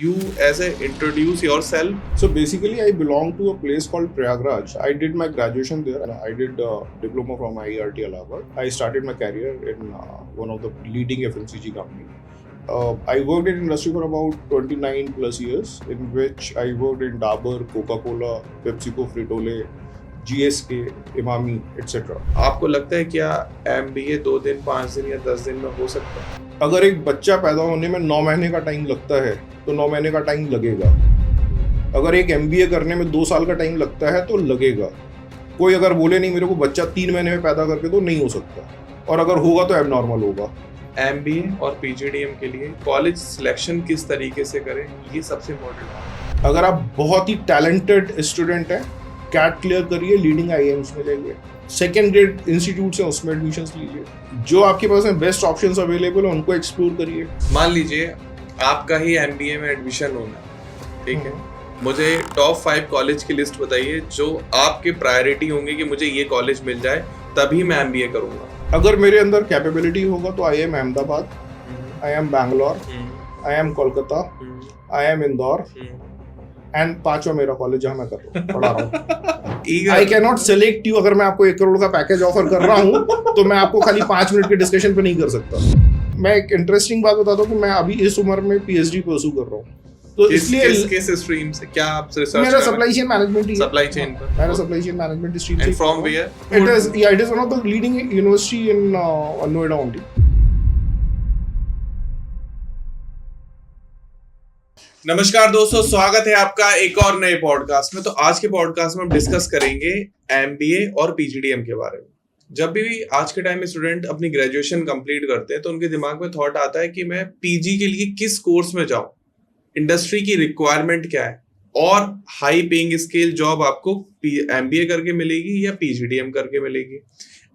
you as a introduce yourself? So basically, I belong to a place called Prayagraj. I did my graduation there and I did a diploma from IERT Allahabad. I started my career in one of the leading FMCG company. I worked in industry for about 29 plus years, in which I worked in Dabur, Coca-Cola, PepsiCo, Frito-Lay, GSK, Imami, etc. आपको लगता है क्या MBA 2 दिन 5 दिन या 10 दिन में हो सकता है? अगर एक बच्चा पैदा होने में 9 महीने का टाइम लगता है तो 9 महीने का टाइम लगेगा। अगर एक MBA करने में 2 साल का टाइम लगता है तो लगेगा। कोई अगर बोले नहीं मेरे को बच्चा 3 महीने में पैदा करके तो नहीं हो सकता, और अगर होगा तो एबनॉर्मल होगा। MBA और PGDM के लिए कॉलेज सिलेक्शन किस तरीके से करें, ये सबसे इम्पोर्टेंट है। अगर आप बहुत ही टैलेंटेड स्टूडेंट हैं, कैट क्लियर करिए, लीडिंग IIMs में जाइए, सेकेंड ग्रेड इंस्टीट्यूट से उसमें एडमिशन लीजिए। जो आपके पास में बेस्ट ऑप्शंस अवेलेबल है उनको एक्सप्लोर करिए। मान लीजिए आपका ही MBA में एडमिशन होना है, ठीक है, मुझे टॉप 5 कॉलेज की लिस्ट बताइए जो आपके प्रायोरिटी होंगे कि मुझे ये कॉलेज मिल जाए तभी मैं MBA करूंगा। अगर मेरे अंदर कैपेबिलिटी होगा तो IIM Ahmedabad, IIM Bangalore, IIM Kolkata, IIM Indore and 5वां मेरा कॉलेज जहाँ मैं पढ़ा रहा हूँ। I can not select you. अगर मैं आपको 1 करोड़ का पैकेज ऑफर कर रहा हूँ तो मैं आपको खाली 5 मिनट के डिस्कशन पे नहीं कर सकता। मैं एक इंटरेस्टिंग बात बताता हूँ कि मैं अभी इस उम्र में PhD परस्यू कर रहा हूँ, तो इसलिए किस स्ट्रीम से क्या आप रिसर्च? मेरा सप्लाई चेन मैनेजमेंट ही है। सप्लाई चेन पर मेरा सप्लाई चेन मैनेजमेंट स्ट्रीम से। And from where? It is one of the leading university in Noida only. नमस्कार दोस्तों, स्वागत है आपका एक और नए पॉडकास्ट में। तो आज के पॉडकास्ट में हम डिस्कस करेंगे MBA और PGDM के बारे में। जब भी आज के टाइम में स्टूडेंट अपनी ग्रेजुएशन कंप्लीट करते हैं तो उनके दिमाग में थॉट आता है कि मैं PG के लिए किस कोर्स में जाऊं, इंडस्ट्री की रिक्वायरमेंट क्या है, और हाई पेइंग स्केल जॉब आपको MBA करके मिलेगी या PGDM करके मिलेगी।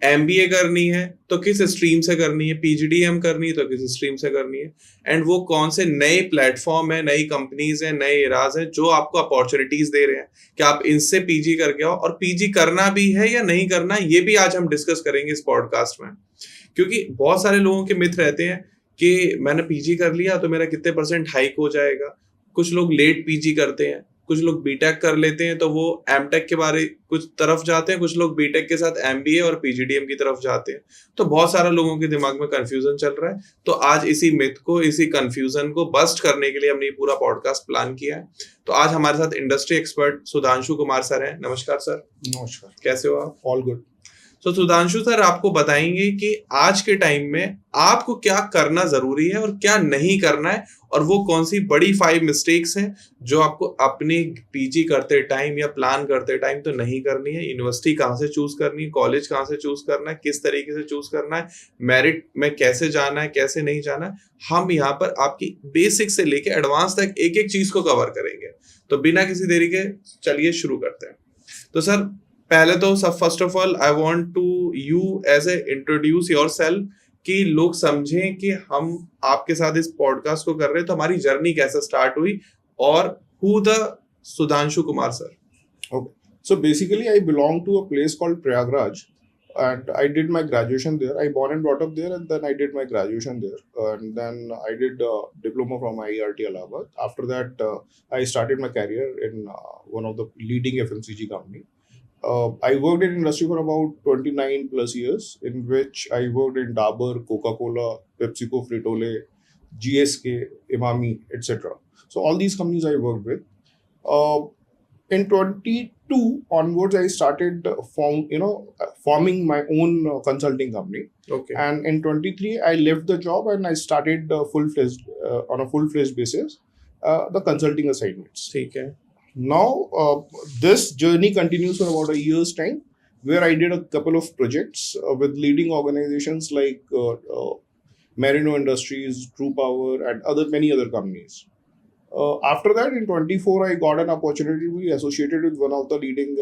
MBA करनी है तो किस स्ट्रीम से करनी है, PGDM करनी है तो किस स्ट्रीम से करनी है, एंड वो कौन से नए प्लेटफॉर्म है, नई कंपनीज हैं, नए इराज हैं जो आपको अपॉर्चुनिटीज दे रहे हैं कि आप इनसे PG करके आओ, और PG करना भी है या नहीं करना, ये भी आज हम डिस्कस करेंगे इस पॉडकास्ट में। क्योंकि बहुत सारे लोगों के मिथ रहते हैं कि मैंने PG कर लिया तो मेरा कितने % हाइक हो जाएगा। कुछ लोग लेट PG करते हैं, कुछ लोग BTech कर लेते हैं तो वो MTech के बारे कुछ तरफ जाते हैं, कुछ लोग BTech के साथ MBA और PGDM की तरफ जाते हैं। तो बहुत सारा लोगों के दिमाग में कंफ्यूजन चल रहा है। तो आज इसी मिथ को, इसी कंफ्यूजन को बस्ट करने के लिए हमने पूरा पॉडकास्ट प्लान किया है। तो आज हमारे साथ industry expert Sudhanshu Kumar sir हैं। नमस्कार सर। नमस्कार। कैसे हो आप? All good. तो सुधांशु सर आपको बताएंगे कि आज के टाइम में आपको क्या करना जरूरी है और क्या नहीं करना है, और वो कौन सी बड़ी 5 मिस्टेक्स हैं जो आपको अपनी PG करते टाइम या प्लान करते टाइम तो नहीं करनी है। यूनिवर्सिटी कहाँ से चूज करनी है, कॉलेज कहाँ से चूज करना है, किस तरीके से चूज करना है, मेरिट में कैसे जाना है, कैसे नहीं जाना है। हम यहाँ पर आपकी बेसिक से लेके एडवांस तक एक एक चीज को कवर करेंगे। तो बिना किसी देरी के चलिए शुरू करते हैं। तो सर पहले तो सब first of all I want to you as a introduce yourself, कि लोग समझें कि हम आपके साथ इस पॉडकास्ट को कर रहे हैं तो हमारी जर्नी कैसे स्टार्ट हुई, और who the Sudhanshu Kumar sir. Okay. So basically, I belong to a place called Prayagraj, and I did my graduation there. I born and brought up there, and then I did my graduation there, and then I did a diploma from IERT Allahabad. After that, I started my career in one of the leading FMCG company. I worked in industry for about 29 plus years, in which I worked in Dabur, Coca-Cola, PepsiCo, Frito-Lay, GSK, Imami, etc. So all these companies I worked with. In 22 onwards, I started forming my own consulting company. Okay. And in 23, I left the job and I started on a full-fledged basis the consulting assignments. ठीक है। Now, this journey continues for about a year's time, where I did a couple of projects with leading organizations like Merino Industries, True Power, and many other companies. After that, in 24, I got an opportunity to be associated with one of the leading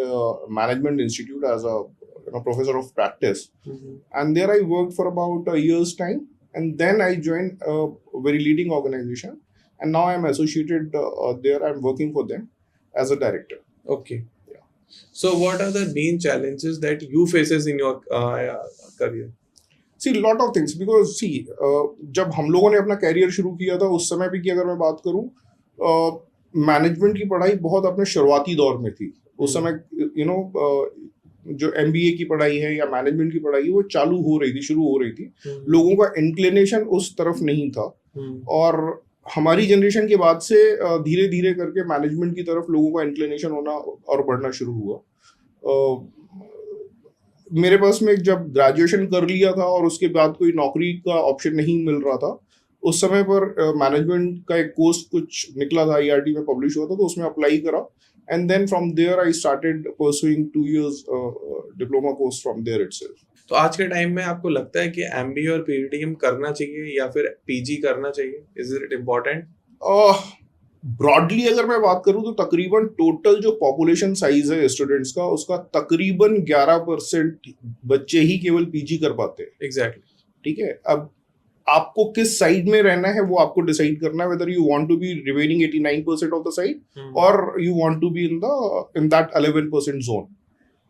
management institute as a professor of practice. And there I worked for about a year's time. And then I joined a very leading organization. And now I'm associated there. I'm working for them as a director. Okay. Yeah. So what are the main challenges that you faces in your career? See, lot of things, because जब हम लोगों ने अपना career शुरू किया था उस समय पे की अगर मैं बात करूं मैनेजमेंट की पढ़ाई बहुत अपने शुरुआती दौर में थी। उस समय जो MBA की पढ़ाई है या मैनेजमेंट की पढ़ाई है वो चालू हो रही थी, शुरू हो रही थी। लोगों का इंक्लिनेशन उस तरफ नहीं था, और हमारी जनरेशन के बाद से धीरे धीरे करके मैनेजमेंट की तरफ लोगों का इंक्लिनेशन होना और बढ़ना शुरू हुआ। मेरे पास में जब ग्रेजुएशन कर लिया था और उसके बाद कोई नौकरी का ऑप्शन नहीं मिल रहा था, उस समय पर मैनेजमेंट का एक कोर्स कुछ निकला था, IRT में पब्लिश हुआ था, तो उसमें अप्लाई करा, and then from there I started pursuing 2 years diploma course from there itself. तो आज के टाइम में आपको लगता है कि MBA और PGDM करना चाहिए या फिर PG करना चाहिए? Is it important? ब्रॉडली अगर मैं बात करूं तो तकरीबन टोटल जो पॉपुलेशन साइज है स्टूडेंट्स का, उसका तकरीबन 11% बच्चे ही केवल PG कर पाते हैं। एग्जैक्टली। ठीक है, अब आपको किस साइड में रहना है वो आपको डिसाइड करना है, whether you want to be remaining 89% of the side और you want to be in that 11% zone.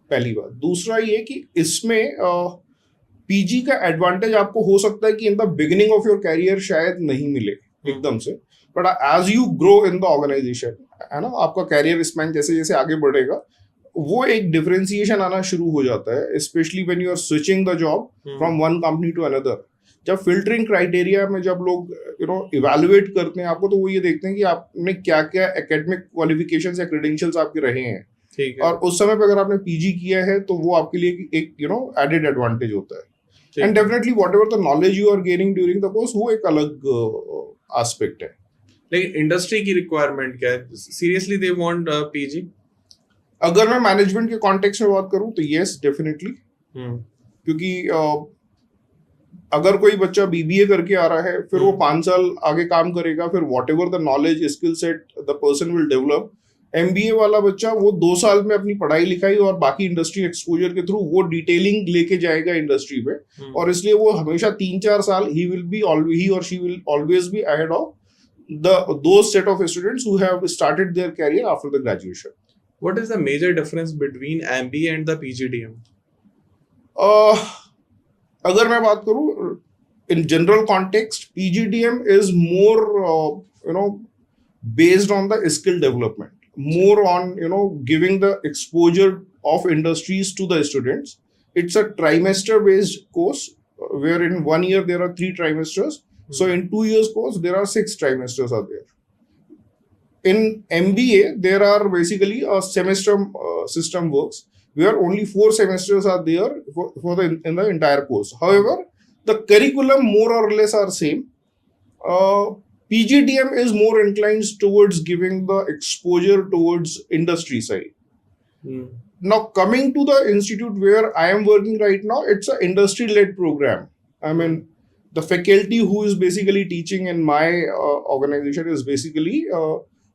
पहली बात। दूसरा ये कि इसमें PG का एडवांटेज आपको हो सकता है कि in the beginning of your career शायद नहीं मिले एकदम से, but as you grow in the organisation, है ना, आपका कैरियर स्पैन जैसे जैसे आगे बढ़ेगा वो एक डिफरेंशिएशन आना शुरू हो जाता है, specially when you are switching the job from one company to another. जब फिल्टरिंग क्राइटेरिया में जब लोग इवैल्यूएट करते हैं आपको, तो वो ये देखते हैं कि आपने क्या क्या एकेडमिक क्वालिफिकेशंस या क्रेडेंशियल्स आपके रहे हैं, और उस समय पे अगर आपने PG किया है तो वो आपके लिए एक एडेड एडवांटेज होता है। And definitely whatever the knowledge you are gaining during the course वो एक अलग एस्पेक्ट है। लेकिन इंडस्ट्री की रिक्वायरमेंट क्या है? Seriously they want PG? अगर मैं मैनेजमेंट के कॉन्टेक्स्ट में बात करूं तो यस डेफिनेटली, क्योंकि अगर कोई बच्चा BBA करके आ रहा है, फिर वो 5 साल आगे काम करेगा, फिर whatever the knowledge skill set the person will develop. MBA वाला बच्चा वो 2 साल में अपनी पढ़ाई लिखाई और बाकी इंडस्ट्री एक्सपोजर के थ्रू वो डिटेलिंग लेके जाएगा इंडस्ट्री में, और इसलिए वो हमेशा 3-4 साल ही और she will always be ahead of those set of students who have started their career after the graduation. What is the major difference between MBA and the PGDM? अगर मैं बात करूं in general context, PGDM is more based on the skill development, more on giving the exposure of industries to the students. It's a trimester based course where in 1 year there are 3 trimesters. So in 2 years course there are 6 trimesters are there. In MBA there are basically a semester system works where only 4 semesters are there in the entire course. However, the curriculum more or less are same. PGDM is more inclined towards giving the exposure towards industry side. Now coming to the institute where I am working right now, it's an industry led program. I mean, the faculty who is basically teaching in my organization is basically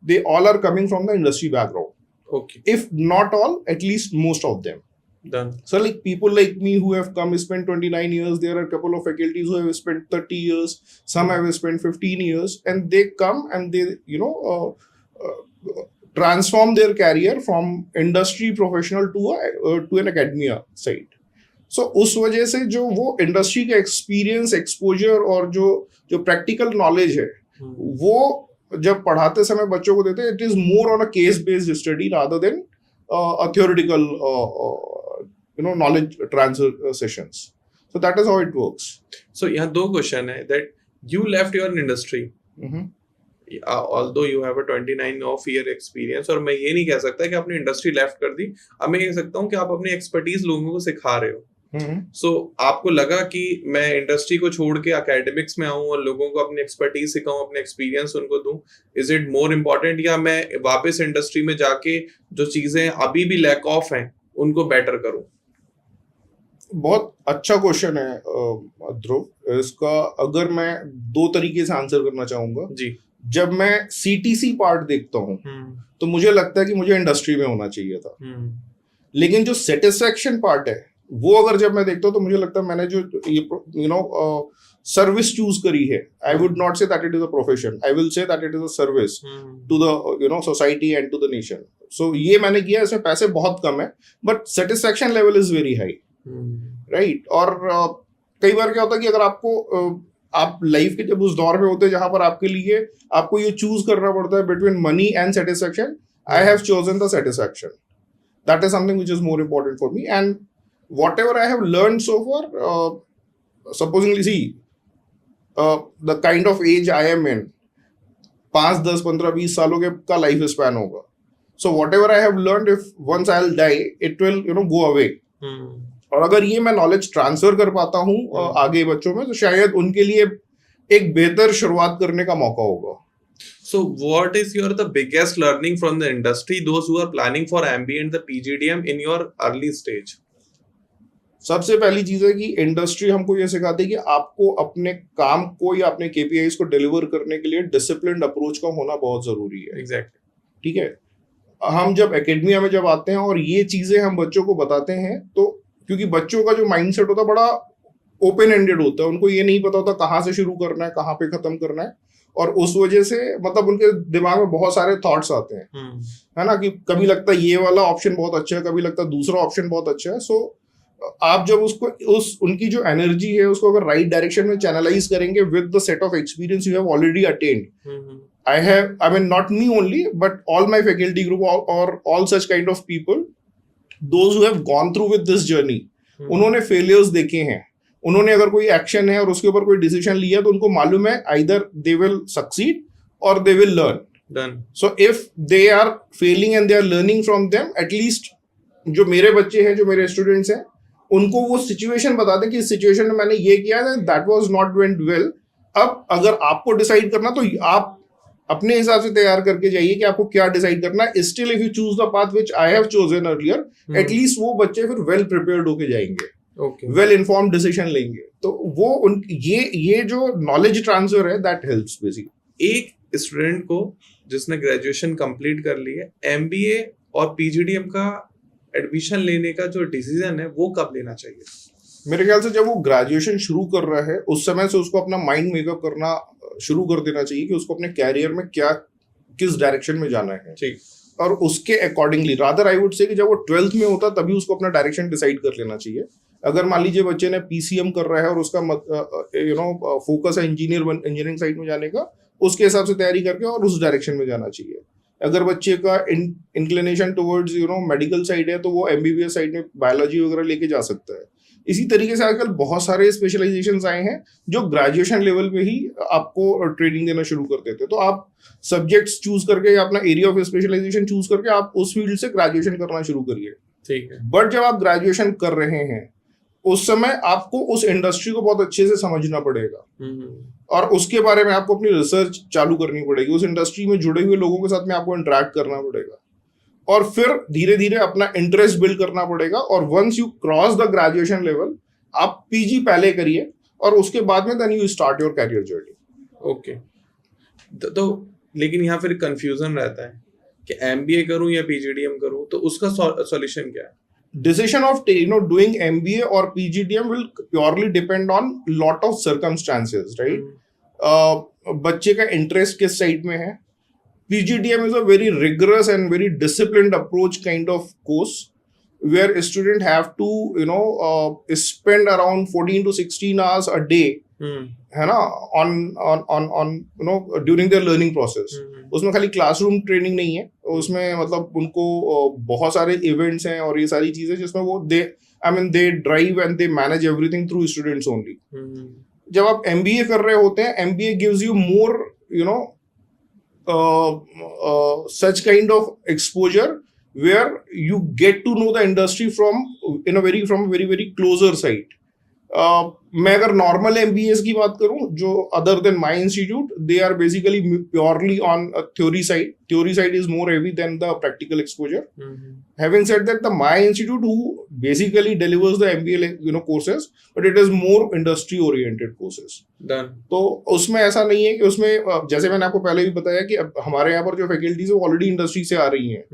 they all are coming from the industry background. Okay. If not all, at least most of them. Done. So like people like me who have come spent 29 years, there are a couple of faculties who have spent 30 years, some have spent 15 years, and they come and they transform their career from industry professional to an academia side. सो उस वजह से जो वो industry का experience, exposure और जो practical knowledge है वो जब पढ़ाते समय बच्चों को देते हैं, it is more on a case based study rather than a theoretical knowledge transfer sessions. So that is how it works. So यहाँ 2 क्वेश्चन है that you left your industry. Although you have a 29 of year experience, और मैं ये नहीं कह सकता कि आपने इंडस्ट्री लेफ्ट कर दी, अब मैं कह सकता हूँ कि आप अपनी एक्सपर्टीज लोगों को सिखा रहे हो। So, आपको लगा कि मैं इंडस्ट्री को छोड़ के एकेडमिक्स में आऊं और लोगों को अपनी एक्सपर्टीज सिखाऊं, अपने एक्सपीरियंस उनको दूं, इज इट मोर इम्पोर्टेंट, या मैं वापस इंडस्ट्री में जाके जो चीजें अभी भी लैक ऑफ हैं उनको बेटर करूं? बहुत अच्छा क्वेश्चन है ध्रुव। इसका अगर मैं 2 तरीके से आंसर करना चाहूंगा जी। जब मैं CTC पार्ट देखता हूँ तो मुझे लगता है कि मुझे इंडस्ट्री में होना चाहिए था, लेकिन जो सेटिस्फेक्शन पार्ट है वो अगर जब मैं देखता हूँ तो मुझे लगता है मैंने जो सर्विस चूज करी है, I would not say that it is a profession, I will say that it is a service to the society and to the nation. So ये मैंने किया, इसमें पैसे बहुत कम है but satisfaction level is very high, right. और कई बार क्या होता है कि अगर आपको आप लाइफ के जब उस दौर पे होते हैं जहां पर आपके लिए आपको ये चूज करना पड़ता है between money and satisfaction, I have chosen the satisfaction. That is something which is more important for me. And whatever I have learned so far, supposingly, see, the kind of age I am in, 5, 10, 15, 20 सालों के का life span होगा. So whatever I have learned, if once I'll die, it will go away. और अगर ये मैं knowledge transfer कर पाता हूँ आगे बच्चों में, तो शायद उनके लिए एक बेहतर शुरुआत करने का मौका होगा. So what is the biggest learning from the industry, those who are planning for MBA and the PGDM in your early stage? सबसे पहली चीज है कि इंडस्ट्री हमको ये सिखाती है कि आपको अपने काम को या अपने KPIs को डिलीवर करने के लिए डिसिप्लिन्ड अप्रोच का होना बहुत जरूरी है. Exactly. ठीक है. हम जब एकेडमिया में जब आते हैं और ये चीजें हम बच्चों को बताते हैं, तो क्योंकि बच्चों का जो माइंडसेट होता है बड़ा ओपन एंडेड होता है, उनको ये नहीं पता होता कहाँ से शुरू करना है, कहाँ पे खत्म करना है, और उस वजह से मतलब उनके दिमाग में बहुत सारे थॉट्स आते हैं, है ना, कि कभी लगता है ये वाला ऑप्शन बहुत अच्छा है, कभी लगता है दूसरा ऑप्शन बहुत अच्छा है. सो आप जब उसको उनकी जो एनर्जी है उसको अगर राइट डायरेक्शन में चैनलाइज करेंगे with the set of experience you have already attend. I mean not me only, but all my faculty group or all such kind of people, those who have gone through with this journey, उन्होंने failures देखे हैं, उन्होंने अगर कोई action है और उसके ऊपर कोई डिसीजन लिया तो उनको मालूम है either they will succeed or they will learn. Done. So if they are failing and they are learning from them, at least जो मेरे बच्चे हैं, जो मेरे स्टूडेंट्स हैं, उनको वो सिचुएशन बता दें कि इस सिचुएशन में मैंने ये किया है, that was not went well. अब अगर आपको डिसाइड करना तो आप अपने हिसाब से तैयार करके जाइए कि आपको क्या डिसाइड करना है. Still if you choose the path which I have chosen earlier, at least वो बच्चे फिर वेल प्रिपेयर्ड होके जाएंगे, वेल इन्फॉर्म्ड डिसीजन लेंगे. तो वो ये जो नॉलेज ट्रांसफर है दैट हेल्प्स बेसिकली. एक स्टूडेंट को जिसने ग्रेजुएशन कंप्लीट कर ली है, MBA और PGDM का एडमिशन लेने का जो डिसीजन है वो कब लेना चाहिए? मेरे ख्याल से जब वो ग्रेजुएशन शुरू कर रहा है उस समय से उसको अपना माइंड मेकअप करना शुरू कर देना चाहिए कि उसको अपने कैरियर में किस डायरेक्शन में जाना है. ठीक. और उसके accordingly rather I would say कि जब वो 12th में होता तभी उसको अपना डायरेक्शन डिसाइड कर लेना चाहिए. अगर मान लीजिए बच्चे ने PCM कर रहा है और उसका फोकस है इंजीनियरिंग साइड में जाने का, उसके हिसाब से तैयारी करके और उस डायरेक्शन में जाना चाहिए. अगर बच्चे का इंक्लिनेशन टुवर्ड्स मेडिकल साइड है तो वो MBBS साइड में बायोलॉजी वगैरह लेके जा सकता है. इसी तरीके से आजकल बहुत सारे स्पेशलाइजेशंस आए हैं जो ग्रेजुएशन लेवल पे ही आपको ट्रेनिंग देना शुरू कर देते हैं. तो आप सब्जेक्ट्स चूज करके या अपना एरिया ऑफ स्पेशलाइजेशन चूज करके आप उस फील्ड से ग्रेजुएशन करना शुरू करिए. ठीक है. बट जब आप ग्रेजुएशन कर रहे हैं उस समय आपको उस इंडस्ट्री को बहुत अच्छे से समझना पड़ेगा और उसके बारे में आपको अपनी रिसर्च चालू करनी पड़ेगी. उस इंडस्ट्री में जुड़े हुए लोगों के साथ में आपको इंटरेक्ट करना पड़ेगा और फिर धीरे धीरे अपना इंटरेस्ट बिल्ड करना पड़ेगा. और once you cross the graduation level, आप PG पहले करिए और उसके बाद में then you start your career journey. Okay. तो लेकिन यहाँ फिर कंफ्यूजन रहता है कि MBA करूं या PGDM करूं, तो उसका सॉल्यूशन क्या है? Decision of doing MBA or PGDM will purely depend on lot of circumstances, right? बच्चे का इंटरेस्ट किस साइड में है. PGDM is a very rigorous and very disciplined approach kind of course where a student have to spend around 14 to 16 hours a day, है ना, on during their learning process. उसमें खाली classroom training नहीं है, उसमें मतलब उनको बहुत सारे इवेंट्स हैं और ये सारी चीजें जिसमें वो they drive and they manage everything through students only. जब आप MBA कर रहे होते हैं, MBA gives you more such kind of exposure where you get to know the industry from a very very closer side. मैं अगर normal MBAs की बात करूं जो other than my institute, they are basically purely on theory side. Theory side is more heavy than the practical exposure. Having said that, the my institute who basically delivers the MBA courses, but it is more industry oriented courses. Done. तो उसमें ऐसा नहीं है कि उसमें जैसे मैंने आपको पहले भी बताया कि हमारे यहाँ पर जो फैकल्टीज है वो ऑलरेडी इंडस्ट्री से आ रही हैं,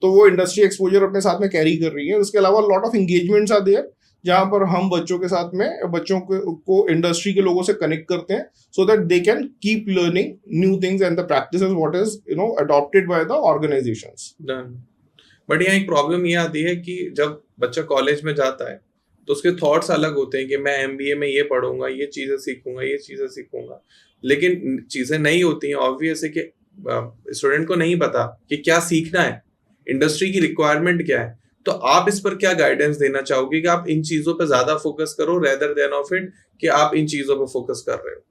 तो वो इंडस्ट्री एक्सपोजर अपने साथ में कैरी कर रही है. उसके अलावा lot of engagements are there जहां पर हम बच्चों के साथ में बच्चों को इंडस्ट्री के लोगों से कनेक्ट करते हैं so that they can keep learning new things and the practices what is adopted by the organisations. But यहाँ एक प्रॉब्लम ये आती है कि जब बच्चा कॉलेज में जाता है तो उसके थॉट्स अलग होते हैं कि मैं एमबीए में ये पढ़ूंगा, ये चीजें सीखूंगा, ये चीजें सीखूंगा, लेकिन चीजें नहीं होती हैं। ऑब्वियस है कि स्टूडेंट को नहीं पता कि क्या सीखना है, इंडस्ट्री की रिक्वायरमेंट क्या है। तो आप इस पर क्या गाइडेंस देना चाहोगे कि आप इन चीजों पर ज्यादा फोकस करो रेदर देन ऑफ इट कि आप इन चीजों पर फोकस कर रहे हो?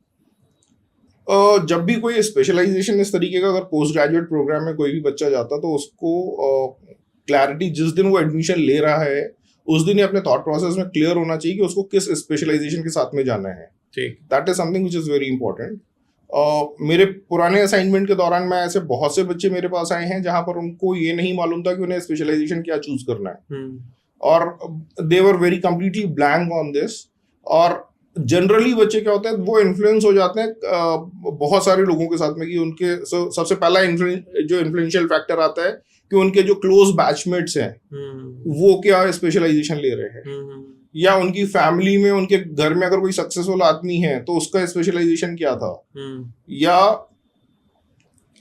जब भी कोई स्पेशलाइजेशन इस तरीके का अगर पोस्ट ग्रेजुएट प्रोग्राम में कोई भी बच्चा जाता तो उसको क्लैरिटी जिस दिन वो एडमिशन ले रहा है उस दिन ही अपने थॉट प्रोसेस में क्लियर होना चाहिए कि उसको किस स्पेशलाइजेशन के साथ में जाना है। ठीक, that is something which is very important. मेरे पुराने असाइनमेंट के दौरान मैं ऐसे बहुत से बच्चे मेरे पास आए हैं जहां पर उनको ये नहीं मालूम था कि उन्हें स्पेशलाइजेशन क्या चूज करना है, और they were very completely blank on this. और जनरली बच्चे क्या होता है वो इन्फ्लुएंस हो जाते हैं बहुत सारे लोगों के साथ में कि उनके सबसे पहला जो इन्फ्लुएंशियल फैक्टर आता है कि उनके जो क्लोज बैचमेट्स हैं वो क्या स्पेशलाइजेशन ले रहे हैं, या उनकी फैमिली में उनके घर में अगर कोई सक्सेसफुल आदमी है तो उसका स्पेशलाइजेशन क्या था, या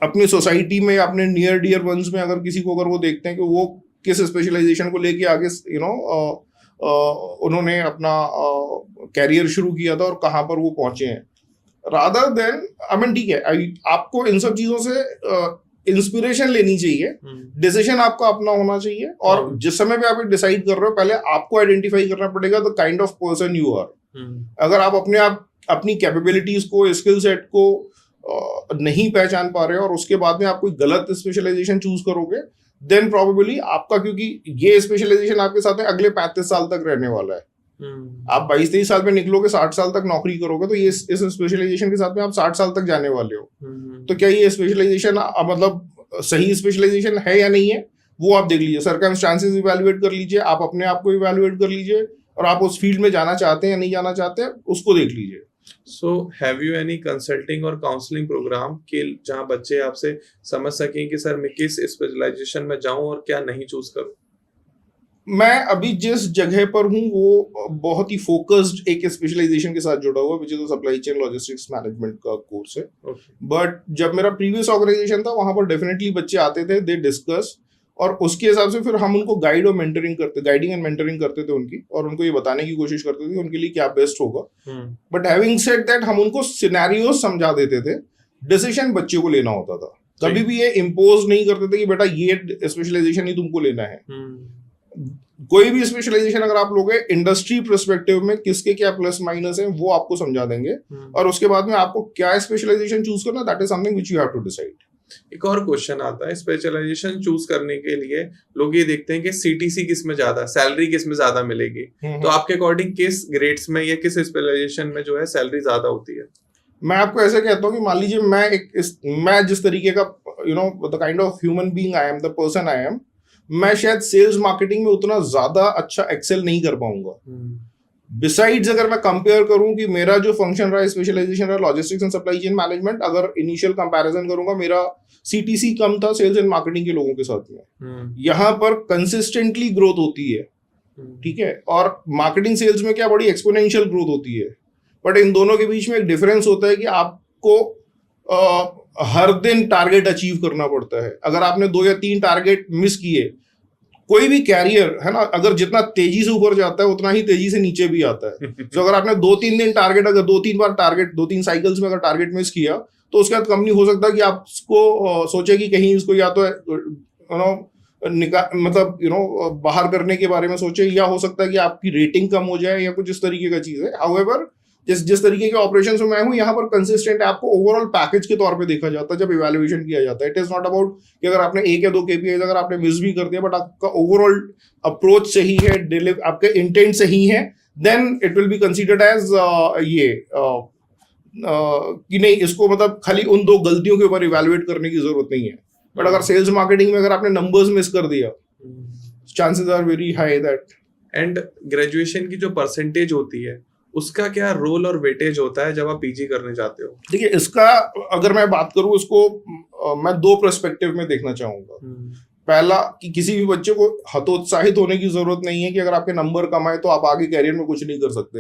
अपनी सोसाइटी में अपने नियर डियर वंस में अगर किसी को अगर वो देखते हैं कि वो किस स्पेशलाइजेशन को लेके आगे उन्होंने अपना कैरियर शुरू किया था और कहाँ पर वो पहुंचे हैं, रादर देन आई मीन ठीक है आपको इन सब चीजों से इंस्पिरेशन लेनी चाहिए, डिसीजन आपका अपना होना चाहिए, और जिस समय भी आप डिसाइड कर रहे हो पहले आपको आइडेंटिफाई करना पड़ेगा the kind of person you are. अगर आप अपनी कैपेबिलिटीज को, स्किल सेट को नहीं पहचान पा रहे हो और उसके बाद में आप कोई गलत स्पेशलाइजेशन चूज करोगे देन प्रोबेबली आपका, क्योंकि ये स्पेशलाइजेशन आपके साथ में अगले 35 साल तक रहने वाला है। आप 22-23 साल में निकलोगे, 60 साल तक नौकरी करोगे, तो ये इस स्पेशलाइजेशन के साथ में आप 60 साल तक जाने वाले हो। तो क्या ये स्पेशलाइजेशन मतलब सही स्पेशलाइजेशन है या नहीं है वो आप देख लीजिए, सर्कमस्टांसेस इवैल्यूएट कर लीजिए, आप अपने आप को इवैल्यूएट कर लीजिए, और आप उस फील्ड में जाना चाहते हैं या नहीं जाना चाहते उसको देख लीजिए। So, have you any consulting और काउंसलिंग प्रोग्राम के जहां बच्चे आपसे समझ सकें कि सर मैं किस स्पेशलाइजेशन में जाऊं और क्या नहीं चूज करूं? मैं अभी जिस जगह पर हूं वो बहुत ही फोकस्ड एक स्पेशलाइजेशन के साथ जुड़ा हुआ which is supply chain logistics management का कोर्स है। बट जब मेरा प्रीवियस ऑर्गेनाइजेशन था वहां पर डेफिनेटली बच्चे आते थे, दे डिस्कस, और उसके हिसाब से फिर हम उनको गाइडिंग एंड मेंटरिंग करते थे उनकी, और उनको ये बताने की कोशिश करते थे उनके लिए क्या बेस्ट होगा। बट हैविंग सेड दैट हम उनको सिनेरियोस समझा देते थे, डिसीजन बच्चे को लेना होता था। कभी भी ये इम्पोज नहीं करते थे कि बेटा ये स्पेशलाइजेशन ही तुमको लेना है। कोई भी स्पेशलाइजेशन अगर आप लोगे इंडस्ट्री पर्सपेक्टिव में किसके क्या प्लस माइनस है वो आपको समझा देंगे, और उसके बाद में आपको क्या स्पेशलाइजेशन चूज करना, that is something which you have to decide. एक और क्वेश्चन आता है, स्पेशलाइजेशन चूज करने के लिए लोग ये देखते हैं कि सीटीसी किस में ज्यादा, सैलरी किस में ज्यादा मिलेगी। तो आपके अकॉर्डिंग किस ग्रेड्स में या किस स्पेशलाइजेशन में जो है सैलरी ज्यादा होती है? मैं आपको ऐसे कहता हूँ कि मान लीजिए मैं जिस तरीके का the kind of human being I am, the person I am, मैं शायद सेल्स मार्केटिंग में उतना ज्यादा अच्छा एक्सेल नहीं कर पाऊंगा। बिसाइड्स अगर मैं कंपेयर करूं कि मेरा जो फंक्शन रहा है, स्पेशलाइजेशन रहा logistics and supply chain management, अगर इनिशियल कंपैरिजन करूंगा मेरा सीटीसी कम था सेल्स एंड मार्केटिंग के लोगों के साथ में। यहाँ पर कंसिस्टेंटली ग्रोथ होती है, ठीक है, और मार्केटिंग सेल्स में क्या बड़ी एक्सपोनेंशियल ग्रोथ होती है। बट इन दोनों के बीच में एक डिफरेंस होता है कि आपको हर दिन टारगेट अचीव करना पड़ता है। अगर आपने 2 या 3 टारगेट मिस किए, कोई भी कैरियर है ना, अगर जितना तेजी से ऊपर जाता है उतना ही तेजी से नीचे भी आता है। तो अगर आपने 2-3 दिन टारगेट, अगर 2-3 बार टारगेट, 2-3 साइकिल्स में अगर टारगेट मिस किया, तो उसके बाद कंपनी हो सकता है कि आपको सोचे कि कहीं इसको या तो बाहर करने के बारे में सोचे, या हो सकता है कि आपकी रेटिंग कम हो जाए या कुछ इस तरीके का चीज है। हाउएवर जिस तरीके के ऑपरेशंस में मैं हूं यहाँ पर कंसिस्टेंट है, आपको ओवरऑल पैकेज के तौर पे देखा जाता है जब इवैल्यूएशन किया जाता है। इट इज नॉट अबाउट कि अगर आपने 1 या 2 केपीआईज अगर आपने मिस भी कर दिया, बट आपका ओवरऑल अप्रोच सही है, आपके इंटेंट सही है, then it will be considered as कि नहीं, इसको मतलब खाली उन 2 गलतियों के ऊपर इवैल्यूएट करने की जरूरत नहीं है। बट अगर सेल्स मार्केटिंग में अगर आपने नंबर्स मिस कर दिया, chances are very high that. And graduation की जो परसेंटेज होती है उसका क्या रोल और वेटेज होता है जब आप पीजी करने जाते हो? देखिए, इसका अगर मैं बात करूं, इसको मैं 2 पर्सपेक्टिव में देखना चाहूंगा। पहला कि किसी भी बच्चे को हतोत्साहित होने की जरूरत नहीं है कि अगर आपके नंबर कम आए तो आप आगे कैरियर में कुछ नहीं कर सकते,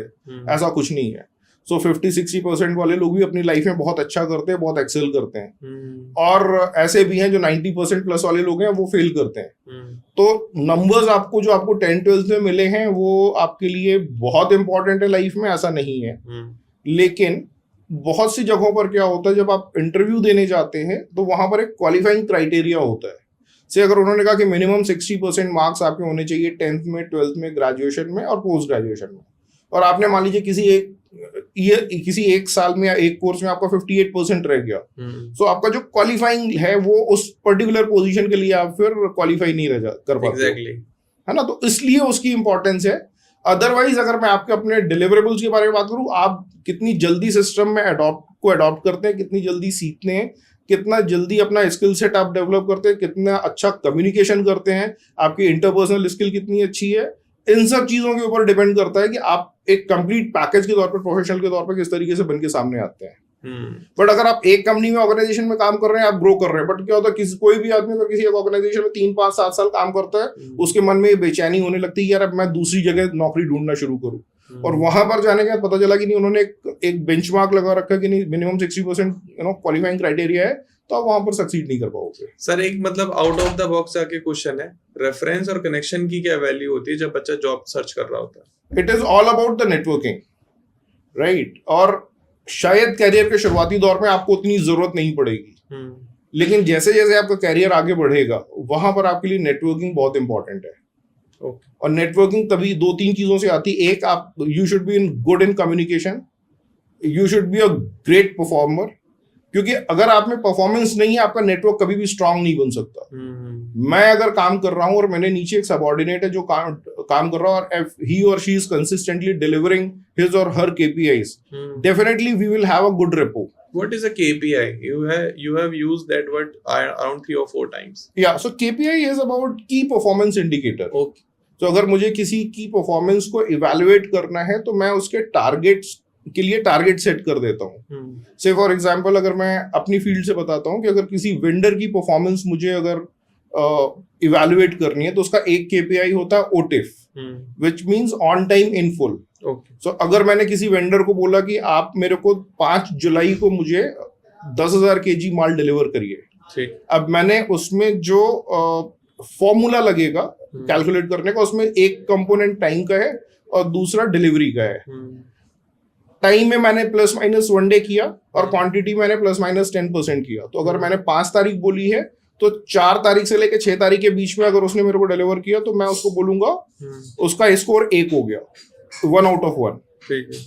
ऐसा कुछ नहीं है। सो 50-60% वाले लोग भी अपनी लाइफ में बहुत अच्छा करते हैं, बहुत एक्सेल करते हैं, और ऐसे भी हैं जो 90% प्लस वाले लोग हैं वो फेल करते हैं। तो नंबर्स आपको जो आपको 10th-12th में मिले हैं वो आपके लिए बहुत इंपॉर्टेंट है लाइफ में, ऐसा नहीं है। लेकिन बहुत सी जगहों पर क्या होता है, जब आप इंटरव्यू देने जाते हैं तो वहां पर एक क्वालिफाइंग क्राइटेरिया होता है। से अगर उन्होंने कहा कि मिनिमम 60% मार्क्स आपके होने चाहिए 10th में, 12th में, ग्रेजुएशन में और पोस्ट ग्रेजुएशन में, और आपने मान लीजिए किसी एक साल में या एक कोर्स में आपका 58% रह गया, सो आपका जो क्वालिफाइंग है वो उस पर्टिकुलर पोजीशन के लिए आप फिर क्वालिफाई नहीं कर पाते। है ना, तो इसलिए उसकी इंपॉर्टेंस है। अदरवाइज अगर मैं आपके अपने डिलीवरेबल्स के बारे में बात करूं, आप कितनी जल्दी सिस्टम में अडॉप्ट करते हैं, कितनी जल्दी सीखते हैं, कितना जल्दी अपना स्किल सेट आप डेवलप करते हैं, कितना अच्छा कम्युनिकेशन करते हैं, आपकी इंटरपर्सनल स्किल कितनी अच्छी है, इन सब चीजों के ऊपर डिपेंड करता है कि आप एक कंप्लीट पैकेज के तौर पर, प्रोफेशनल के तौर पर किस तरीके से बन के सामने आते हैं। बट अगर आप एक कंपनी में, ऑर्गेनाइजेशन में काम कर रहे हैं, आप ग्रो कर रहे हैं, बट क्या होता है कोई भी आदमी अगर किसी एक ऑर्गेनाइजेशन में 3, 5, 7 साल काम करता है, उसके मन में बेचैनी होने लगती है, यार अब मैं दूसरी जगह नौकरी ढूंढना शुरू करूं। और वहां पर जाने के बाद पता चला कि नहीं, उन्होंने एक बेंचमार्क लगा रखा कि नहीं, मिनिमम 60% क्वालिफाइंग क्राइटेरिया है, तो आप वहां पर सक्सीड नहीं कर पाओगे। सर एक मतलब आउट ऑफ द बॉक्स आके क्वेश्चन है, रेफरेंस और कनेक्शन की क्या वैल्यू होती है जब बच्चा जॉब सर्च कर रहा होता है? It is all about the networking, right. और शायद कैरियर के शुरुआती दौर में आपको उतनी जरूरत नहीं पड़ेगी, लेकिन जैसे जैसे आपका कैरियर आगे बढ़ेगा वहां पर आपके लिए नेटवर्किंग बहुत इंपॉर्टेंट है। और नेटवर्किंग तभी 2-3 चीजों से आती है। एक, आप you should be good in communication, you should be a great performer, क्योंकि अगर आप में परफॉर्मेंस नहीं है, आपका नेटवर्क कभी भी स्ट्रांग नहीं बन सकता। मैं अगर काम कर रहा हूं और मैंने नीचे एक सबऑर्डिनेट है जो काम कर रहा है, और ही और she is consistently delivering his और हर KPIs, definitely we will have a good rapport. What is a KPI? You have used that word around 3 or 4 times. Yeah, so KPI is about key performance indicator. Okay. So अगर मुझे किसी की performance को evaluate करना है तो मैं उसके टारगेट्स के लिए टारगेट सेट कर देता हूँ। से फॉर एग्जांपल अगर मैं अपनी फील्ड से बताता हूँ कि अगर किसी वेंडर की परफॉर्मेंस मुझे अगर इवेलुएट करनी है तो उसका एक KPI होता है OTIF, which means on time in full. So अगर मैंने किसी वेंडर को बोला कि आप मेरे को 5 जुलाई को मुझे 10,000 kg माल डिलीवर करिए, अब मैंने उसमें जो फॉर्मूला लगेगा कैलकुलेट करने का, उसमें एक कंपोनेंट टाइम का है और दूसरा डिलीवरी का है। टाइम में मैंने ±1 डे किया और क्वांटिटी मैंने ±10% किया। तो अगर मैंने 5 तारीख बोली है तो 4 तारीख से लेकर 6 तारीख के बीच में अगर उसने मेरे को डिलीवर किया तो मैं उसको बोलूंगा उसका स्कोर 1 हो गया, 1 out of 1। ठीक है।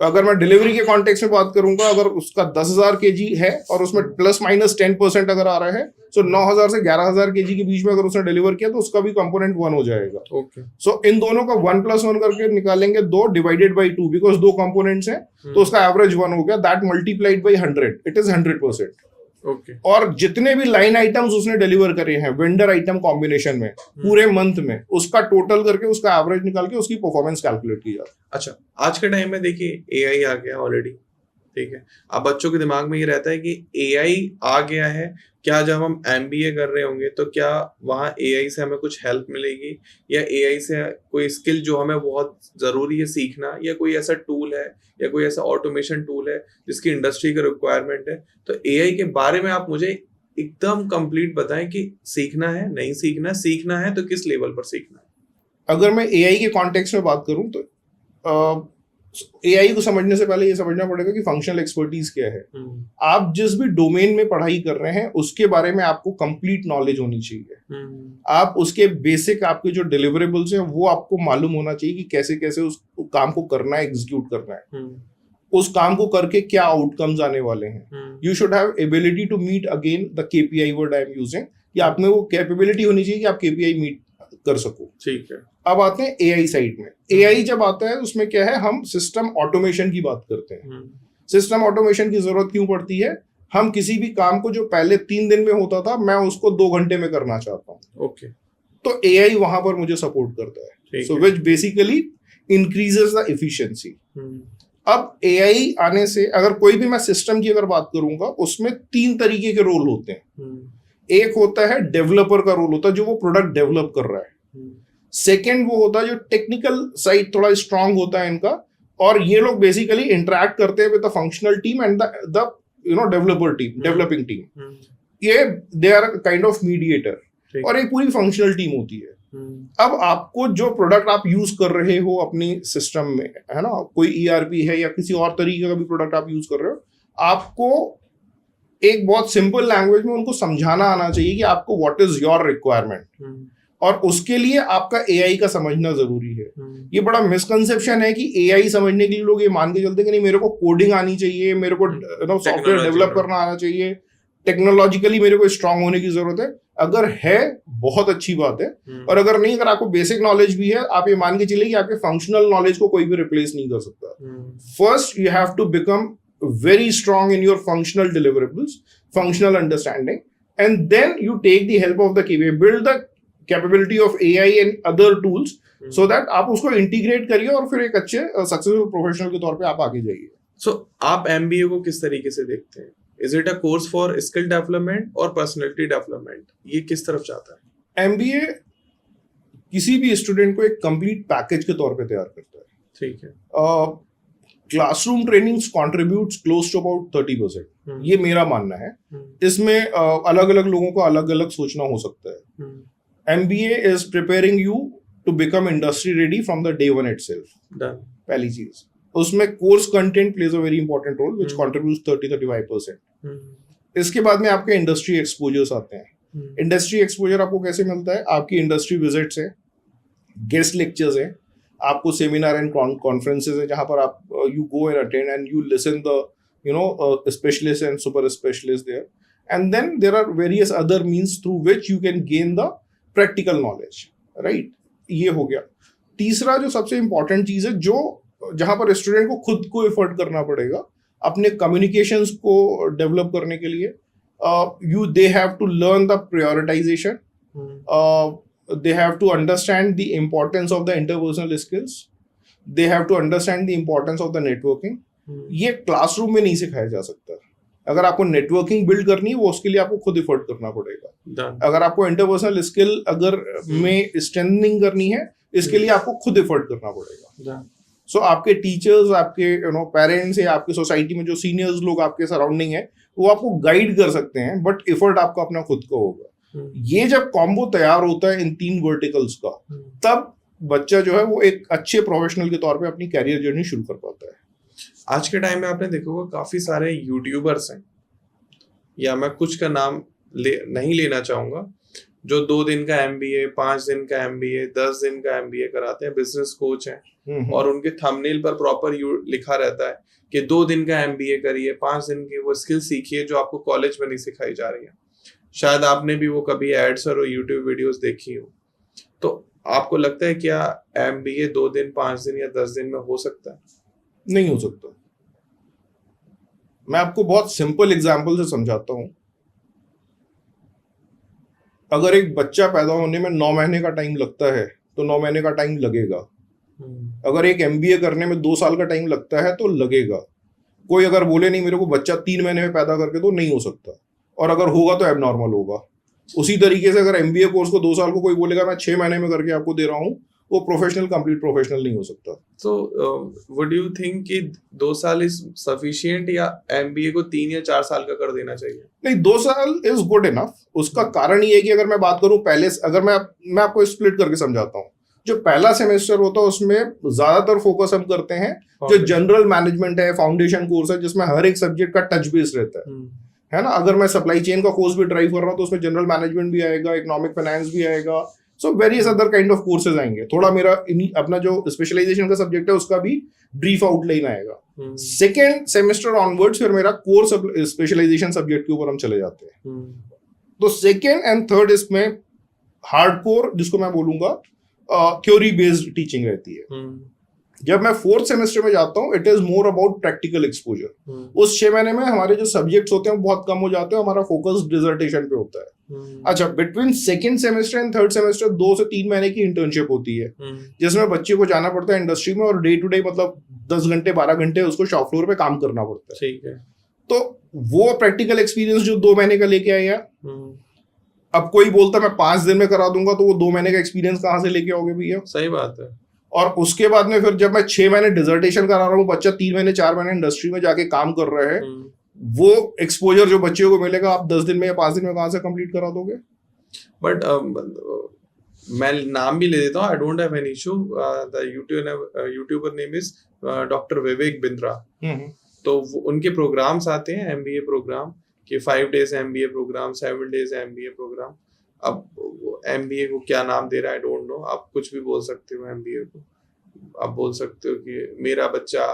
अगर मैं डिलीवरी के कॉन्टेक्स्ट में बात करूंगा, अगर उसका 10,000 kg है और उसमें ±10% अगर आ रहा है, सो 9,000 से 11,000 kg के बीच में अगर उसने डिलीवर किया तो उसका भी कंपोनेंट 1 हो जाएगा। ओके। सो इन दोनों का 1 + 1 करके निकालेंगे 2 डिवाइडेड बाई 2, बिकॉज 2 कंपोनेंट्स हैं, तो उसका एवरेज 1 हो गया, that multiplied by 100, it is 100%। Okay. और जितने भी लाइन आइटम्स उसने डिलीवर करे हैं वेंडर आइटम कॉम्बिनेशन में पूरे मंथ में, उसका टोटल करके उसका एवरेज निकाल के उसकी परफॉर्मेंस कैलकुलेट की जाती है। अच्छा, आज के टाइम में देखिए AI आ गया ऑलरेडी, ठीक है। अब बच्चों के दिमाग में ये रहता है कि AI आ गया है, क्या जब हम MBA कर रहे होंगे तो क्या वहाँ AI से हमें कुछ हेल्प मिलेगी, या AI से कोई स्किल जो हमें बहुत ज़रूरी है सीखना, या कोई ऐसा टूल है या कोई ऐसा ऑटोमेशन टूल है जिसकी इंडस्ट्री का रिक्वायरमेंट है। तो AI के बारे में आप मुझे एकदम कंप्लीट बताएं कि सीखना है, नहीं सीखना, सीखना है तो किस लेवल पर सीखना है। अगर मैं AI के कॉन्टेक्स्ट में बात करूं तो AI को समझने से पहले ये समझना पड़ेगा कि फंक्शनल एक्सपर्टीज क्या है। आप जिस भी डोमेन में पढ़ाई कर रहे हैं उसके बारे में आपको कंप्लीट नॉलेज होनी चाहिए। आप उसके बेसिक आपके जो डिलीवरेबल्स हैं वो आपको मालूम होना चाहिए कि कैसे कैसे उस काम को करना है, एग्जीक्यूट करना है, उस काम को करके क्या आउटकम्स आने वाले हैं। You should have ability to meet again the KPI word I am using, कि आप में वो कैपेबिलिटी होनी चाहिए कि आप KPI मीट कर सको। ठीक है। अब आते हैं AI साइड में। AI जब आता है उसमें क्या है, हम सिस्टम ऑटोमेशन की बात करते हैं। सिस्टम ऑटोमेशन की जरूरत क्यों पड़ती है? हम किसी भी काम को जो पहले 3 दिन में होता था मैं उसको 2 घंटे में करना चाहता हूँ। ओके। तो AI वहां पर मुझे सपोर्ट करता है, so which basically increases the efficiency. अब AI आने से अगर कोई भी मैं सिस्टम की अगर बात करूंगा उसमें 3 तरीके के रोल होते हैं। एक होता है डेवलपर का रोल होता है जो वो प्रोडक्ट डेवलप कर रहा है। सेकेंड वो होता है जो टेक्निकल साइड थोड़ा स्ट्रांग होता है इनका, और ये लोग बेसिकली इंटरेक्ट करते हैं with the functional team and the developer team, developing team. ये they are kind of mediator और एक पूरी फंक्शनल टीम होती है। अब आपको जो प्रोडक्ट आप यूज कर रहे हो अपनी सिस्टम में, है ना, कोई ईआरपी है या किसी और तरीके का भी प्रोडक्ट आप यूज कर रहे हो, आपको एक बहुत सिंपल लैंग्वेज में उनको समझाना आना चाहिए कि आपको व्हाट इज योर रिक्वायरमेंट, और उसके लिए आपका एआई का समझना जरूरी है। ये बड़ा मिसकंसेप्शन है कि एआई समझने के लिए लोग ये मान के चलते हैं कि नहीं, मेरे को कोडिंग आनी चाहिए, मेरे को सॉफ्टवेयर डेवलप करना आना चाहिए, टेक्नोलॉजिकली मेरे को स्ट्रांग होने की जरूरत है। अगर है बहुत अच्छी बात है, और अगर नहीं, अगर आपको बेसिक नॉलेज भी है, आप ये मान के चलिए कि आपके फंक्शनल नॉलेज को कोई भी रिप्लेस नहीं कर सकता। First you have to become very strong in your functional deliverables, functional understanding, and then you take the help of the KPI, build the capability of AI and other tools so that आप उसको integrate करिए और फिर एक अच्छे successful professional के तौर पे आप आगे जाइए। So आप MBA को किस तरीके से देखते हैं? Is it a course for skill development और personality development? ये किस तरफ जाता है? MBA किसी भी स्टूडेंट को एक कंप्लीट पैकेज के तौर पे तैयार करता है। ठीक है। Classroom trainings contributes close to about 30%, ये मेरा मानना है। इसमें अलग अलग लोगों को अलग अलग सोचना हो सकता है। MBA is preparing you to become industry ready from the day one itself. पहली चीज, उसमें course content plays a very important role which contributes 30-35%। इसके बाद में आपके इंडस्ट्री एक्सपोजर्स आते हैं। इंडस्ट्री एक्सपोजर आपको कैसे मिलता है? आपकी इंडस्ट्री विजिट्स है, गेस्ट लेक्चर्स है, आपको सेमिनार एंड कॉन्फ्रेंसेज है जहां पर आप you go and attend and you listen the specialist and super specialist there, and then there are various other means through which you can gain the practical knowledge, right? ये हो गया। तीसरा जो सबसे इंपॉर्टेंट चीज है, जो जहां पर स्टूडेंट को खुद को एफर्ट करना पड़ेगा अपने कम्युनिकेशंस को डेवलप करने के लिए, they have to learn the prioritisation, they have to understand the importance of the interpersonal skills, they have to understand the importance of the networking। ये क्लासरूम में नहीं सिखाया जा सकता। अगर आपको नेटवर्किंग बिल्ड करनी है, वो उसके लिए आपको खुद एफर्ट करना पड़ेगा। अगर आपको इंटरपर्सनल स्किल अगर में स्ट्रेंथनिंग करनी है, इसके लिए आपको खुद एफर्ट करना पड़ेगा। सो आपके टीचर्स, आपके पेरेंट्स या आपकी सोसाइटी में जो सीनियर्स लोग आपके सराउंडिंग है, वो आपको गाइड कर सकते हैं, बट एफर्ट आपका अपना खुद का होगा। ये जब कॉम्बो तैयार होता है इन 3 वर्टिकल्स का, तब बच्चा जो है वो एक अच्छे प्रोफेशनल के तौर पे अपनी कैरियर जर्नी शुरू कर पाता है। आज के टाइम में आपने देखा होगा काफी सारे यूट्यूबर्स हैं, या मैं कुछ का नाम नहीं लेना चाहूंगा, जो 2 दिन का MBA, 5 दिन का MBA, 10 दिन का MBA कराते हैं, बिजनेस कोच हैं, और उनके थंबनेल पर प्रॉपर लिखा रहता है कि 2 दिन का MBA करिए, 5 दिन की वो स्किल सीखिए जो आपको कॉलेज में नहीं सिखाई जा रही है। शायद आपने भी वो कभी एड्स और यूट्यूब वीडियोस देखी हो। तो आपको लगता है क्या MBA 2 दिन, 5 दिन या 10 दिन में हो सकता है? नहीं हो सकता। मैं आपको बहुत सिंपल एग्जांपल से समझाता हूं। अगर एक बच्चा पैदा होने में 9 महीने का टाइम लगता है, तो 9 महीने का टाइम लगेगा। अगर एक MBA करने में 2 साल का टाइम लगता है, तो लगेगा। कोई अगर बोले नहीं मेरे को बच्चा 3 महीने में पैदा करके, तो नहीं हो सकता, और अगर होगा तो एबनॉर्मल होगा। उसी तरीके से अगर MBA कोर्स को 2 साल को कोई बोलेगा मैं 6 महीने में करके आपको दे रहा हूँ, वो प्रोफेशनल, कंप्लीट प्रोफेशनल नहीं हो सकता। तो वुड यू थिंक कि 2 साल इज सफिशिएंट, या MBA को 3 या 4 साल का कर देना चाहिए? नहीं, 2 साल इज गुड इनफ। उसका कारण ये है कि अगर मैं बात करूं पहले, अगर मैं आपको स्प्लिट करके समझाता हूँ। जो पहला सेमेस्टर होता है उसमें ज्यादातर फोकस हम करते हैं जो जनरल मैनेजमेंट है, फाउंडेशन कोर्स है, जिसमें हर एक सब्जेक्ट का टच बेस रहता है ना। अगर मैं सप्लाई चेन का कोर्स भी ड्राइव कर रहा हूँ, तो उसमें जनरल मैनेजमेंट भी आएगा, इकोनॉमिक फाइनेंस भी आएगा, so various other kind of courses आएंगे। थोड़ा मेरा अपना जो स्पेशलाइजेशन का सब्जेक्ट है उसका भी ब्रीफ आउटलाइन आएगा। सेकेंड सेमेस्टर ऑनवर्ड्स फिर मेरा कोर्स स्पेशलाइजेशन सब्जेक्ट के ऊपर हम चले जाते हैं। तो सेकेंड एंड थर्ड इसमें हार्डकोर, जिसको मैं बोलूंगा थ्योरी बेस्ड टीचिंग रहती है। जब मैं 4th सेमेस्टर में जाता हूँ, it is more about practical exposure. उस 6 महीने में हमारे जो सब्जेक्ट्स होते हैं वो बहुत कम हो जाते हैं, हमारा फोकस डिसर्टेशन पे होता है। अच्छा, between 2nd semester and 3rd semester 2 से 3 महीने की इंटर्नशिप होती है, जिसमें बच्चे को जाना पड़ता है इंडस्ट्री में, और डे टू डे मतलब 10 घंटे 12 घंटे उसको शॉप फ्लोर पे काम करना पड़ता है। ठीक है। तो वो प्रैक्टिकल एक्सपीरियंस जो 2 महीने का लेके आया, अब कोई बोलता मैं 5 दिन में करा दूंगा, तो वो 2 महीने का एक्सपीरियंस कहाँ से लेके आओगे भैया? सही बात है। और उसके बाद में फिर जब मैं 6 महीने डिजर्टेशन करा रहा हूँ, बच्चा 3 महीने 4 महीने इंडस्ट्री में जाके काम कर रहे हैं, वो एक्सपोजर जो बच्चे को मिलेगा आप 10 दिन में या 5 दिन में कहाँ से कंप्लीट करा दोगे? बट मैं नाम भी ले देता हूँ, I don't have any issue, the YouTuber name is doctor Vivek Bindra. तो उनके प्रोग्राम्स आते हैं एमबीए प्रोग्राम कि 5 days MBA programme, 7 days MBA programme. अब एमबीए को क्या नाम दे रहा है आई डोंट नो, आप कुछ भी बोल सकते हो एमबीए को, आप बोल सकते हो कि मेरा बच्चा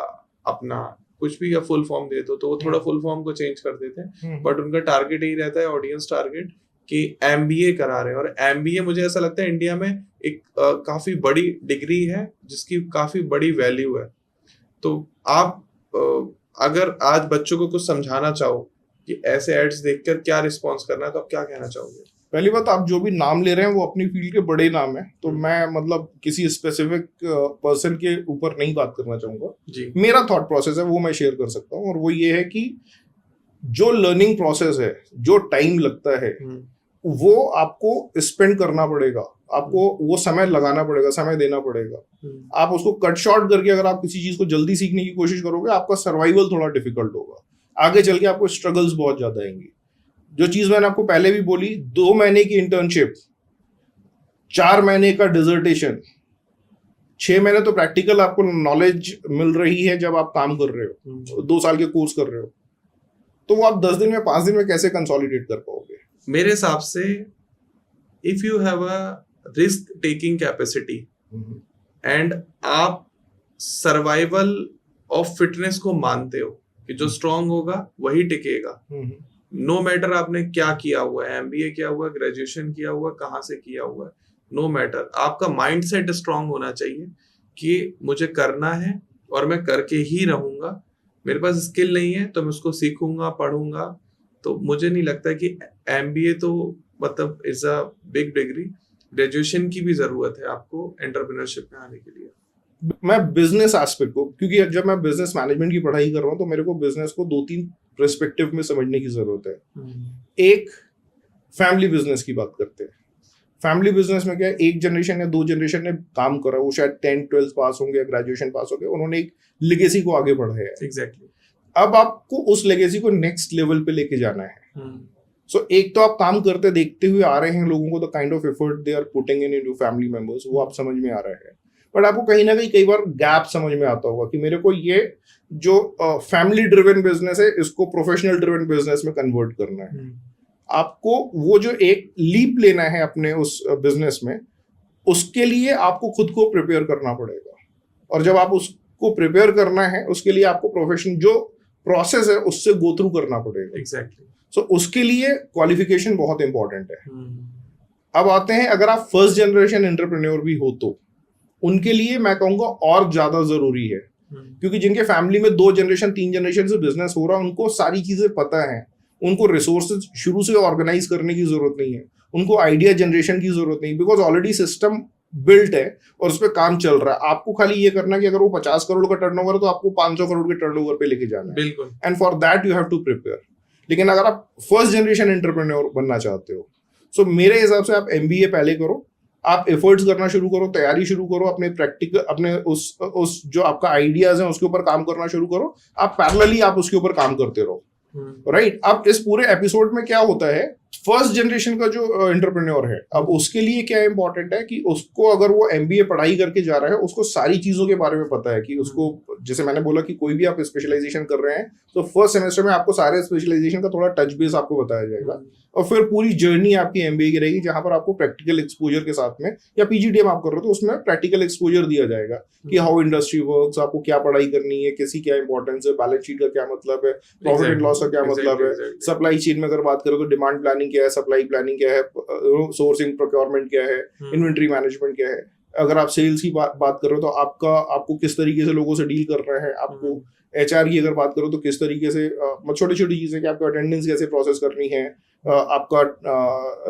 अपना कुछ भी का फुल फॉर्म दे दो, तो वो थोड़ा फुल फॉर्म को चेंज कर देते हैं, बट उनका टारगेट यही रहता है, ऑडियंस टारगेट, कि एमबीए करा रहे हैं। और एमबीए मुझे ऐसा लगता है इंडिया में एक काफी बड़ी डिग्री है जिसकी काफी बड़ी वैल्यू है। तो आप अगर आज बच्चों को कुछ समझाना चाहो कि ऐसे एड्स देखकर क्या रिस्पॉन्स करना है, तो आप क्या कहना चाहोगे? पहली बात, आप जो भी नाम ले रहे हैं वो अपनी फील्ड के बड़े नाम है, तो मैं मतलब किसी स्पेसिफिक पर्सन के ऊपर नहीं बात करना चाहूंगा जी। मेरा थॉट प्रोसेस है वो मैं शेयर कर सकता हूँ, और वो ये है कि जो लर्निंग प्रोसेस है, जो टाइम लगता है, वो आपको स्पेंड करना पड़ेगा, आपको वो समय लगाना पड़ेगा, समय देना पड़ेगा। आप उसको कट शॉर्ट करके अगर आप किसी चीज को जल्दी सीखने की कोशिश करोगे, आपका सर्वाइवल थोड़ा डिफिकल्ट होगा, आगे चल के आपको स्ट्रगल्स बहुत ज्यादा आएंगी। जो चीज मैंने आपको पहले भी बोली, 2 महीने की इंटर्नशिप, 4 महीने का डिजर्टेशन, 6 महीने तो प्रैक्टिकल आपको नॉलेज मिल रही है जब आप काम कर रहे हो, 2 साल के कोर्स कर रहे हो, तो वो आप 10 दिन में 5 दिन में कैसे कंसोलिडेट कर पाओगे? मेरे हिसाब से if you have a risk taking capacity and आप सर्वाइवल ऑफ फिटनेस को मानते हो कि जो स्ट्रांग होगा वही टिकेगा, नो मैटर आपने क्या किया हुआ है, एमबीए किया हुआ है, ग्रेजुएशन किया हुआ है, कहाँ से किया हुआ है, नो मैटर, आपका माइंडसेट स्ट्रांग होना चाहिए कि मुझे करना है और मैं करके ही रहूंगा। मेरे पास स्किल नहीं है तो मैं उसको सीखूंगा, पढ़ूंगा। तो मुझे नहीं लगता कि एमबीए तो मतलब is a big degree, graduation की भी जरूरत है आपको एंटरप्रेन्योरशिप में आने के लिए। मैं बिजनेस एस्पेक्ट को, क्योंकि जब मैं बिजनेस मैनेजमेंट की पढ़ाई कर रहा हूँ तो मेरे को बिजनेस को 2-3 पर्सपेक्टिव में समझने की जरूरत है। एक, फैमिली बिजनेस की बात करते हैं। फैमिली बिजनेस में क्या है, एक जनरेशन या 2 जनरेशन ने काम करा, वो शायद 10th-12th पास होंगे, ग्रेजुएशन पास हो गए, उन्होंने एक लेगेसी को आगे बढ़ाया है। एग्जैक्टली। अब आपको उस लेगेसी को नेक्स्ट लेवल पे लेके जाना है। सो एक तो आप काम करते देखते हुए आ रहे हैं लोगों को, the kind of effort they are putting in into family members, वो आप समझ में आ रहा है। बट आपको कहीं ना कहीं कई बार गैप समझ में आता होगा कि मेरे को ये जो फैमिली ड्रिवन बिजनेस है इसको प्रोफेशनल ड्रिवन बिजनेस में कन्वर्ट करना है। आपको वो जो एक लीप लेना है अपने उस बिजनेस में, उसके लिए आपको खुद को प्रिपेयर करना पड़ेगा, और जब आप उसको प्रिपेयर करना है उसके लिए आपको प्रोफेशन जो प्रोसेस है उससे गो थ्रू करना पड़ेगा। एग्जैक्टली। सो उसके लिए क्वालिफिकेशन बहुत इंपॉर्टेंट है। अब आते हैं, अगर आप फर्स्ट जनरेशन एंटरप्रेन्योर भी हो तो उनके लिए मैं कहूंगा और ज्यादा जरूरी है, क्योंकि जिनके फैमिली में 2 जनरेशन 3 जनरेशन से बिजनेस हो रहा है, उनको सारी चीजें पता है, उनको रिसोर्सेज शुरू से ऑर्गेनाइज करने की जरूरत नहीं है, उनको आइडिया जनरेशन की जरूरत नहीं, बिकॉज ऑलरेडी सिस्टम बिल्ट है और उस पर काम चल रहा है। आपको खाली ये करना है कि अगर वो 50 करोड़ का टर्नओवर है तो आपको 500 करोड़ के टर्नओवर पे लेके जाना है। बिल्कुल। And for that you have to prepare. लेकिन अगर आप फर्स्ट जनरेशन एंटरप्रेन्योर बनना चाहते हो, सो मेरे हिसाब से आप एमबीए पहले करो, आप एफर्ट्स करना शुरू करो, तैयारी शुरू करो, अपने प्रैक्टिकल अपने उस जो आपका आइडियाज है उसके ऊपर काम करना शुरू करो। आप पैरेलली आप उसके ऊपर काम करते रहो, राइट। अब इस पूरे एपिसोड में क्या होता है, फर्स्ट जनरेशन का जो एंटरप्रेन्योर है, अब उसके लिए क्या इंपॉर्टेंट है कि उसको, अगर वो एमबीए पढ़ाई करके जा रहा है, उसको सारी चीजों के बारे में पता है कि उसको, जैसे मैंने बोला कि कोई भी आप स्पेशलाइजेशन कर रहे हैं तो फर्स्ट सेमेस्टर में आपको सारे स्पेशलाइजेशन का थोड़ा टच बेस आपको बताया जाएगा, और फिर पूरी जर्नी आपकी एमबीए की रहेगी जहां पर आपको प्रैक्टिकल एक्सपोजर के साथ में, या पीजीडीएम आप कर रहे हो तो उसमें प्रैक्टिकल एक्सपोजर दिया जाएगा कि हाउ इंडस्ट्री वर्क्स, आपको क्या पढ़ाई करनी है, किसी क्या इंपॉर्टेंस है, बैलेंस शीट का क्या मतलब है, प्रॉफिट एंड लॉस का क्या मतलब है, सप्लाई चेन में अगर बात करो तो डिमांड प्लानिंग क्या है, सप्लाई प्लानिंग क्या है, सोर्सिंग प्रोक्योरमेंट क्या है, इन्वेंट्री मैनेजमेंट क्या है। अगर आप सेल्स की बात करो तो आपको किस तरीके से लोगों से डील कर रहे हैं, आपको एचआर की अगर बात करो तो किस तरीके से छोटी छोटी चीजें कि आपको अटेंडेंस कैसे प्रोसेस करनी है, आपका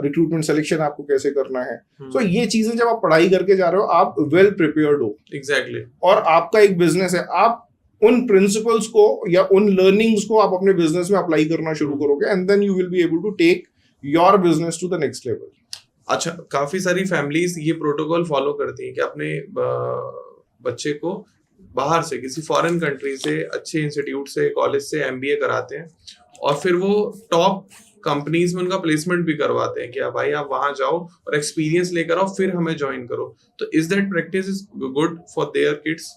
रिक्रूटमेंट सिलेक्शन आपको कैसे करना है। सो ये चीजें जब आप पढ़ाई करके जा रहे हो, आप वेल प्रिपेयर्ड हो। एग्जैक्टली। और आपका एक बिजनेस है, आप उन प्रिंसिपल्स को या उन लर्निंग्स को आप अपने बिजनेस में अप्लाई करना शुरू करोगे, and then you will be able to take your business to the next level. अच्छा, काफी सारी फैमिलीज ये प्रोटोकॉल फॉलो करती हैं कि अपने बच्चे को बाहर से किसी फॉरेन कंट्री से अच्छे इंस्टीट्यूट से कॉलेज से एमबीए कराते हैं और फिर वो टॉप कंपनीज में उनका प्लेसमेंट भी करवाते हैं कि भाई आप वहां जाओ और एक्सपीरियंस लेकर आओ फिर हमें ज्वाइन करो। तो is that practice is good for their kids?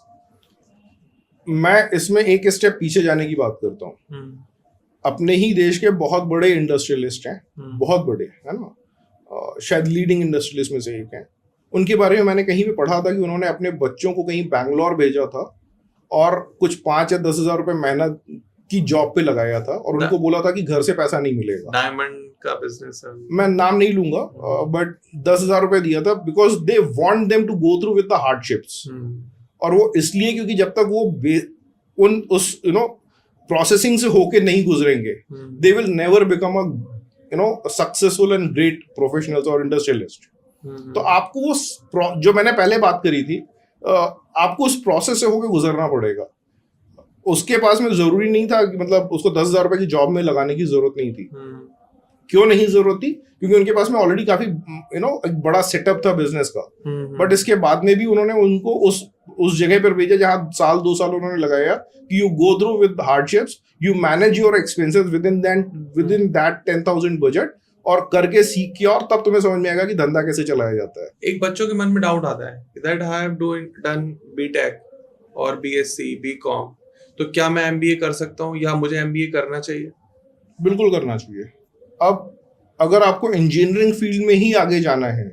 मैं इसमें एक स्टेप पीछे जाने की बात करता हूँ। अपने ही देश के बहुत बड़े इंडस्ट्रियलिस्ट हैं, बहुत बड़े, है ना, शायद लीडिंग इंडस्ट्रियलिस्ट में से एक हैं। उनके बारे में मैंने कहीं भी पढ़ा था कि उन्होंने अपने बच्चों को कहीं बैंगलोर भेजा था और कुछ 5 या 10 हजार रुपए महीना की जॉब पे लगाया था और उनको बोला था कि घर से पैसा नहीं मिलेगा। डायमंड का बिजनेस है, मैं नाम नहीं लूंगा, बट 10,000 रुपए दिया था because they want them to go through with the hardships. और वो इसलिए क्योंकि जब तक वो उस प्रोसेसिंग से होके नहीं गुजरेंगे, they will never become a successful and great professionals और इंडस्ट्रियलिस्ट। तो आपको वो जो मैंने पहले बात करी थी, आपको उस प्रोसेस से होके गुजरना पड़ेगा। उसके पास में जरूरी नहीं था कि मतलब उसको 10,000 रुपए की जॉब में लगाने की जरूरत नहीं थी। क्यों नहीं जरूरत थी? क्योंकि उनके पास में ऑलरेडी काफी एक बड़ा सेटअप था बिजनेस का। बट इसके बाद में भी उन्होंने उनको उस जगह पर भेजा जहां 1-2 साल उन्होंने लगाया कि you go through with hardships, you manage your expenses with in that 10,000 budget और करके सीख के, और तब तुम्हें समझ में आएगा कि धंधा कैसे चलाया जाता है। एक बच्चों के मन में डाउट आता है that I have done BTech और बीएससी बीकॉम, तो क्या मैं एमबीए कर सकता हूँ या मुझे एमबीए करना चाहिए? बिल्कुल करना चाहिए। अब अगर आपको इंजीनियरिंग फील्ड में ही आगे जाना है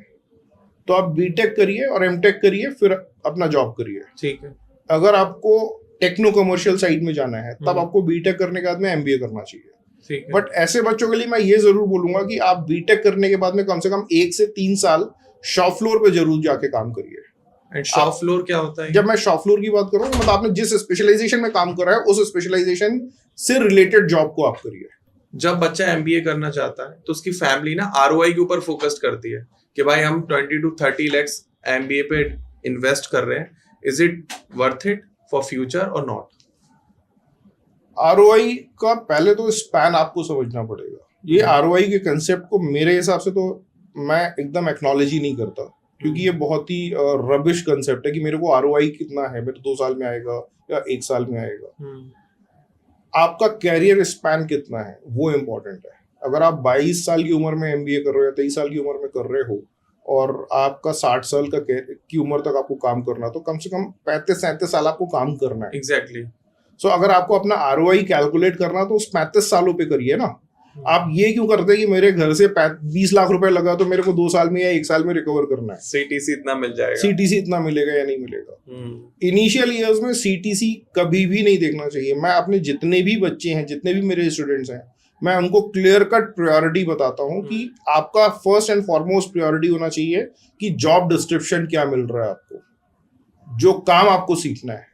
तो आप बीटेक करिए और एमटेक करिए, फिर अपना जॉब करिए। ठीक है। अगर आपको टेक्नो कमर्शियल साइड में जाना है तब आपको बीटेक करने के बाद में एमबीए करना चाहिए। बट ऐसे बच्चों के लिए मैं ये जरूर बोलूंगा कि आप बीटेक करने के बाद में कम से कम 1 से 3 साल शॉप फ्लोर पे जरूर जाके काम करिए। शॉप फ्लोर क्या होता है? जब मैं शॉप फ्लोर की बात करूँ, मतलब आपने जिस स्पेशलाइजेशन में काम करा है उस स्पेशलाइजेशन से रिलेटेड जॉब को आप करिए। जब बच्चा एमबीए करना चाहता है तो उसकी फैमिली ना आरओआई के ऊपर फोकस करती है कि भाई हम 20 to 30 lakhs एमबीए पे इन्वेस्ट कर रहे हैं, is it worth it for future और नॉट? आरओआई का पहले तो स्पैन आपको समझना पड़ेगा। ये आरओआई के कंसेप्ट को मेरे हिसाब से तो मैं एकदम एक्नॉलेज ही नहीं करता, क्योंकि ये बहुत ही रबिश कंसेप्ट है कि मेरे को आरओआई कितना है, मेरे 2 साल में आएगा या 1 साल में आएगा। आपका कैरियर स्पैन कितना है वो इम्पोर्टेंट है। अगर आप 22 साल की उम्र में एमबीए कर रहे हो या 23 साल की उम्र में कर रहे हो और आपका 60 साल की उम्र तक आपको काम करना, तो कम से कम 35-37 साल आपको काम करना है। एग्जैक्टली। सो अगर आपको अपना आरओआई कैलकुलेट करना तो उस 35 सालों पे करिए ना। आप ये क्यों करते हैं कि मेरे घर से 20 लाख रुपए लगा तो मेरे को 2 साल में या 1 साल में रिकवर करना है, सीटीसी इतना मिल जाएगा, सीटीसी इतना मिलेगा या नहीं मिलेगा। इनिशियल ईयर्स में सीटीसी कभी भी नहीं देखना चाहिए। मैं अपने जितने भी बच्चे हैं, जितने भी मेरे स्टूडेंट्स हैं, मैं उनको क्लियर कट प्रायोरिटी बताता हूँ कि आपका फर्स्ट एंड फॉरमोस्ट प्रायोरिटी होना चाहिए कि जॉब डिस्क्रिप्शन क्या मिल रहा है आपको, जो काम आपको सीखना है।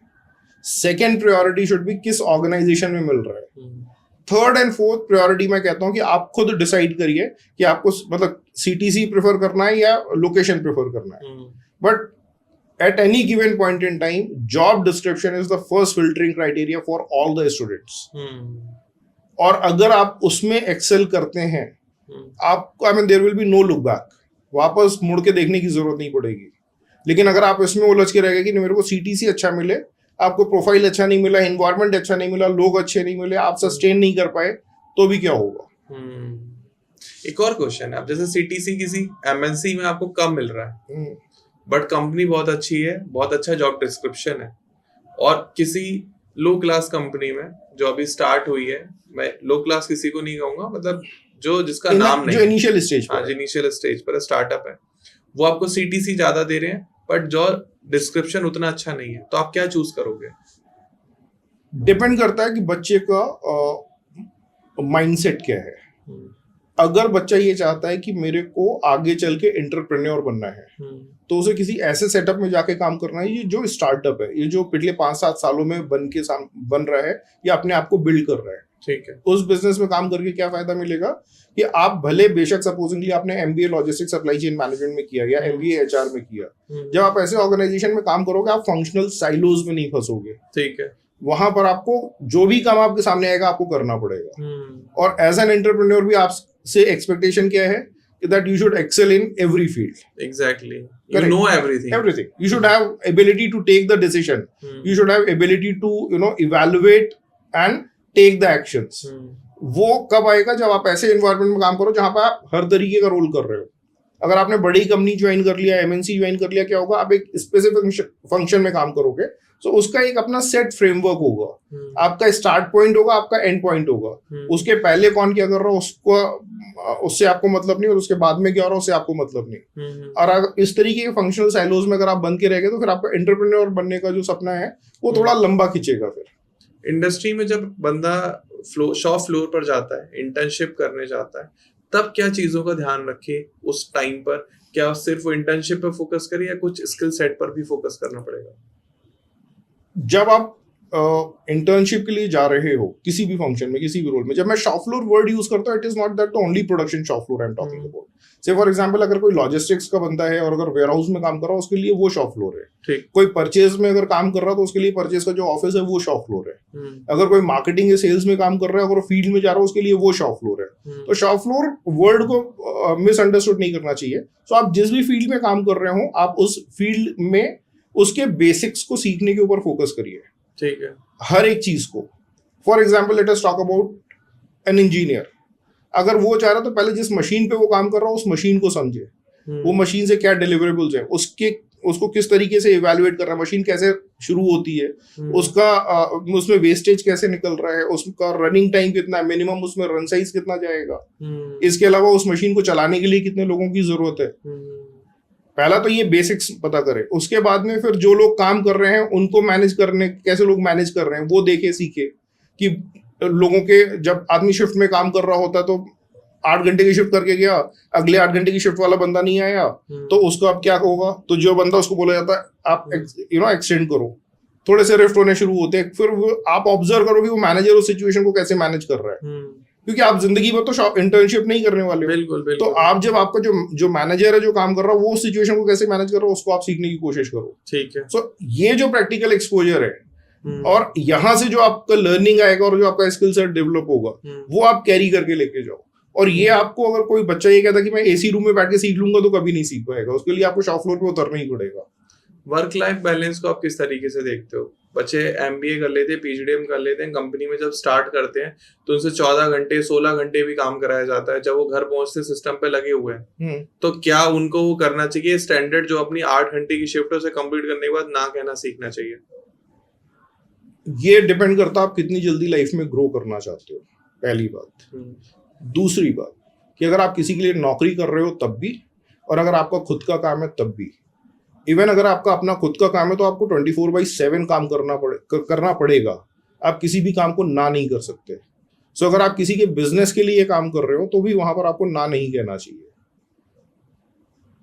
सेकेंड प्रायोरिटी शुड बी किस ऑर्गेनाइजेशन में मिल रहा है। थर्ड एंड फोर्थ प्रायोरिटी मैं कहता हूं कि आप खुद डिसाइड करिए कि आपको मतलब सीटीसी प्रेफर करना है या लोकेशन प्रेफर करना है। But at any given point in time job description is the first filtering criteria for all the students. और अगर आप उसमें एक्सेल करते हैं, आपको I mean there will be no look back, वापस मुड़ के देखने की जरूरत नहीं पड़ेगी। लेकिन अगर आप इसमें उलझ के रह गए कि मेरे को सीटीसी अच्छा मिले, आपको प्रोफाइल अच्छा नहीं मिला, एनवायरनमेंट अच्छा नहीं मिला, लोग अच्छे नहीं मिले, आप सस्टेन नहीं कर पाए, तो भी क्या होगा। एक और क्वेश्चन है, अब जैसे सीटीसी किसी एमएनसी में आपको कम मिल रहा है बट कंपनी बहुत अच्छी है, बहुत अच्छा जॉब डिस्क्रिप्शन है, और किसी लो क्लास कंपनी में जो अभी स्टार्ट हुई है, मैं लो क्लास किसी को नहीं कहूंगा, मतलब जो जिसका नाम नहीं, जो इनिशियल स्टेज पर, इनिशियल स्टेज पर स्टार्टअप है, वो आपको सीटीसी ज्यादा दे रहे हैं बट जो डिस्क्रिप्शन उतना अच्छा नहीं है, तो आप क्या चूज करोगे? डिपेंड करता है कि बच्चे का माइंडसेट क्या है। अगर बच्चा ये चाहता है कि मेरे को आगे चल के एंटरप्रेन्योर बनना है, तो उसे किसी ऐसे सेटअप में जाके काम करना है। ये जो स्टार्टअप है, ये जो पिछले 5-7 सालों में बन रहा है, ये अपने आप को बिल्ड कर रहा है। ठीक है। उस बिजनेस में काम करके क्या फायदा मिलेगा कि आप भले बेशक सपोजिंगली आपने MBA logistic supply chain management में किया या एमबीए एचआर में किया, जब आप ऐसे ऑर्गेनाइजेशन में काम करोगे, आप फंक्शनल साइलोज में नहीं फंसोगे। ठीक है। वहां पर आपको जो भी काम आपके सामने आएगा आपको करना पड़ेगा। और एज एन एंटरप्रेन्योर भी आपसे एक्सपेक्टेशन क्या है that you should excel in every field. Exactly. You Correct. know everything. Everything. You should have ability to take the decision. You should have ability to evaluate and take the actions. वो कब आएगा जब आप ऐसे environment में काम करो जहां पर आप हर तरीके का रोल कर रहे हो. अगर आपने बड़ी कंपनी ज्वाइन कर लिया, एमएनसी ज्वाइन कर लिया, क्या होगा, आप एक स्पेसिफिक फंक्शन में काम करोगे, तो उसका एक अपना सेट फ्रेमवर्क होगा. आपका स्टार्ट पॉइंट होगा, आपका एंड पॉइंट होगा. उसके पहले कौन क्या कर रहा है उससे आपको मतलब नहीं, और उसके बाद में क्या हो रहा है उससे आपको मतलब नहीं. और अगर इस तरीके के फंक्शनल साइलोज में अगर आप बन के रह गए तो फिर आपका एंटरप्रेन्योर बनने का जो सपना है वो थोड़ा लंबा खींचेगा. फिर इंडस्ट्री में जब बंदा शॉप फ्लोर पर जाता है, इंटर्नशिप करने जाता है, तब क्या चीजों का ध्यान रखे उस टाइम पर? क्या सिर्फ वो इंटर्नशिप पे फोकस करे या कुछ स्किल सेट पर भी फोकस करना पड़ेगा? जब आप इंटर्नशिप के लिए जा रहे हो किसी भी फंक्शन में, किसी भी रोल में, जब मैं शॉप फ्लोर वर्ड यूज करता हूँ, it is not that the only production shop floor I am talking about. से फॉर एग्जांपल अगर कोई लॉजिस्टिक्स का बंदा है और अगर वेयर हाउस में काम कर रहा है उसके लिए वो शॉप फ्लोर है. ठीक. कोई परचेज में अगर काम कर रहा है तो उसके लिए परचेज का जो ऑफिस है वो शॉप फ्लोर है. अगर कोई मार्केटिंग या सेल्स में काम कर रहा है, अगर फील्ड में जा रहा है, उसके लिए वो शॉप फ्लोर है. तो शॉप फ्लोर वर्ड को मिसअंडरस्टूड नहीं करना चाहिए. तो आप जिस भी फील्ड में काम कर रहे हो, आप उस फील्ड में उसके बेसिक्स को सीखने के ऊपर फोकस करिए. ठीक है. हर एक चीज को. For example let us talk about an engineer. अगर वो चाह रहा है तो पहले जिस मशीन पे वो काम कर रहा है उस मशीन को समझे. वो मशीन से क्या डिलीवरेबल्स है, उसको किस तरीके से इवेल्युएट कर रहा है, मशीन कैसे शुरू होती है, उसका उसमें वेस्टेज कैसे निकल रहा है, उसका रनिंग टाइम कितना है, मिनिमम उसमें रन साइज कितना जाएगा, इसके अलावा उस मशीन को चलाने के लिए कितने लोगों की जरूरत है. पहला तो ये बेसिक्स पता करें. उसके बाद में फिर जो लोग काम कर रहे हैं उनको मैनेज करने, कैसे लोग मैनेज कर रहे हैं वो देखे, सीखे कि लोगों के, जब आदमी शिफ्ट में काम कर रहा होता है तो 8 घंटे की शिफ्ट करके गया, अगले 8 घंटे की शिफ्ट वाला बंदा नहीं आया तो उसको अब क्या होगा, तो जो बंदा उसको बोला जाता है आप एक्सटेंड करो. थोड़े से रिफ्ट होने शुरू होते हैं. फिर आप ऑब्जर्व करो कि वो मैनेजर उस सिचुएशन को कैसे मैनेज कर रहा है, क्योंकि आप जिंदगी भर तो इंटर्नशिप नहीं करने वाले. बिल्कुल. तो आप जब आपका जो मैनेजर है जो काम कर रहा है वो उस सिचुएशन को कैसे मैनेज कर रहा है उसको आप सीखने की कोशिश करो. ठीक है. सो ये जो प्रैक्टिकल एक्सपोजर है और यहाँ से जो आपका लर्निंग आएगा और जो आपका स्किल सेट डेवलप होगा वो आप कैरी करके लेके जाओ. और ये आपको, अगर कोई बच्चा ये कहता कि मैं एसी रूम में बैठ के सीख लूंगा तो कभी नहीं सीख पाएगा. उसके लिए आपको शॉप फ्लोर पे उतरना ही पड़ेगा. वर्क लाइफ बैलेंस को आप किस तरीके से देखते हो? बच्चे एमबीए कर लेते हैं, पीजीडीएम कर लेते हैं, कंपनी में जब स्टार्ट करते हैं तो उनसे 14 घंटे 16 घंटे भी काम कराया जाता है. जब वो घर पहुंचते सिस्टम पे लगे हुए हैं, तो क्या उनको वो करना चाहिए स्टैंडर्ड जो अपनी 8 घंटे की शिफ्ट उसे कंप्लीट करने के बाद ना कहना सीखना चाहिए? ये डिपेंड करता है आप कितनी जल्दी लाइफ में ग्रो करना चाहते हो, पहली बात. दूसरी बात कि अगर आप किसी के लिए नौकरी कर रहे हो तब भी, और अगर आपका खुद का काम है तब भी. इवन अगर आपका अपना खुद का काम है तो आपको 24/7 काम करना पड़ेगा. आप किसी भी काम को ना नहीं कर सकते. सो अगर आप किसी के बिजनेस के लिए काम कर रहे हो तो भी वहां पर आपको ना नहीं कहना चाहिए.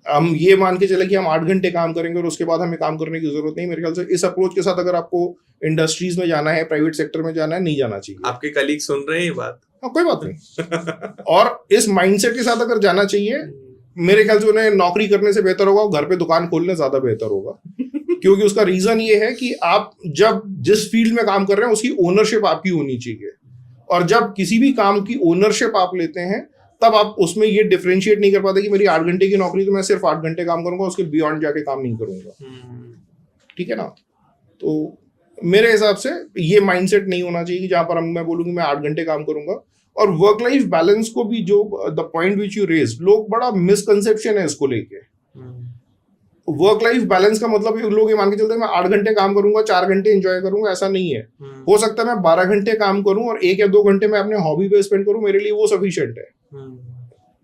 हम ये मान के चले कि हम 8 घंटे काम करेंगे और उसके बाद हमें काम करने की जरूरत नहीं. मेरे ख्याल से इस अप्रोच के साथ अगर आपको इंडस्ट्रीज में जाना है, प्राइवेट सेक्टर में जाना है, नहीं जाना चाहिए. आपके कलीग सुन रहे हैं ये बात? हाँ, कोई बात नहीं. और इस माइंडसेट के साथ अगर जाना चाहिए, मेरे ख्याल से उन्हें नौकरी करने से बेहतर होगा घर पे दुकान खोलने ज्यादा बेहतर होगा. क्योंकि उसका रीजन ये है कि आप जब जिस फील्ड में काम कर रहे हैं उसकी ओनरशिप आपकी होनी चाहिए. और जब किसी भी काम की ओनरशिप आप लेते हैं तब आप उसमें ये डिफरेंशिएट नहीं कर पाते कि मेरी 8 घंटे की नौकरी तो मैं सिर्फ 8 घंटे काम करूंगा, उसके बियॉन्ड जाके काम नहीं करूंगा. ठीक है ना. तो मेरे हिसाब से ये माइंडसेट नहीं होना चाहिए कि जहां पर मैं बोलूँ कि मैं 8 घंटे काम करूंगा. और वर्क लाइफ बैलेंस को भी, जो the point which you raise, लोग बड़ा मिसकंसेप्शन है इसको लेके. वर्क लाइफ बैलेंस का मतलब लोग ये मान के चलते हैं मैं 8 घंटे काम करूंगा, 4 घंटे एंजॉय करूंगा. ऐसा नहीं है. हो सकता है मैं 12 घंटे काम करूं और 1 या 2 घंटे मैं अपने हॉबी पे स्पेंड करूं, मेरे लिए वो सफिशिएंट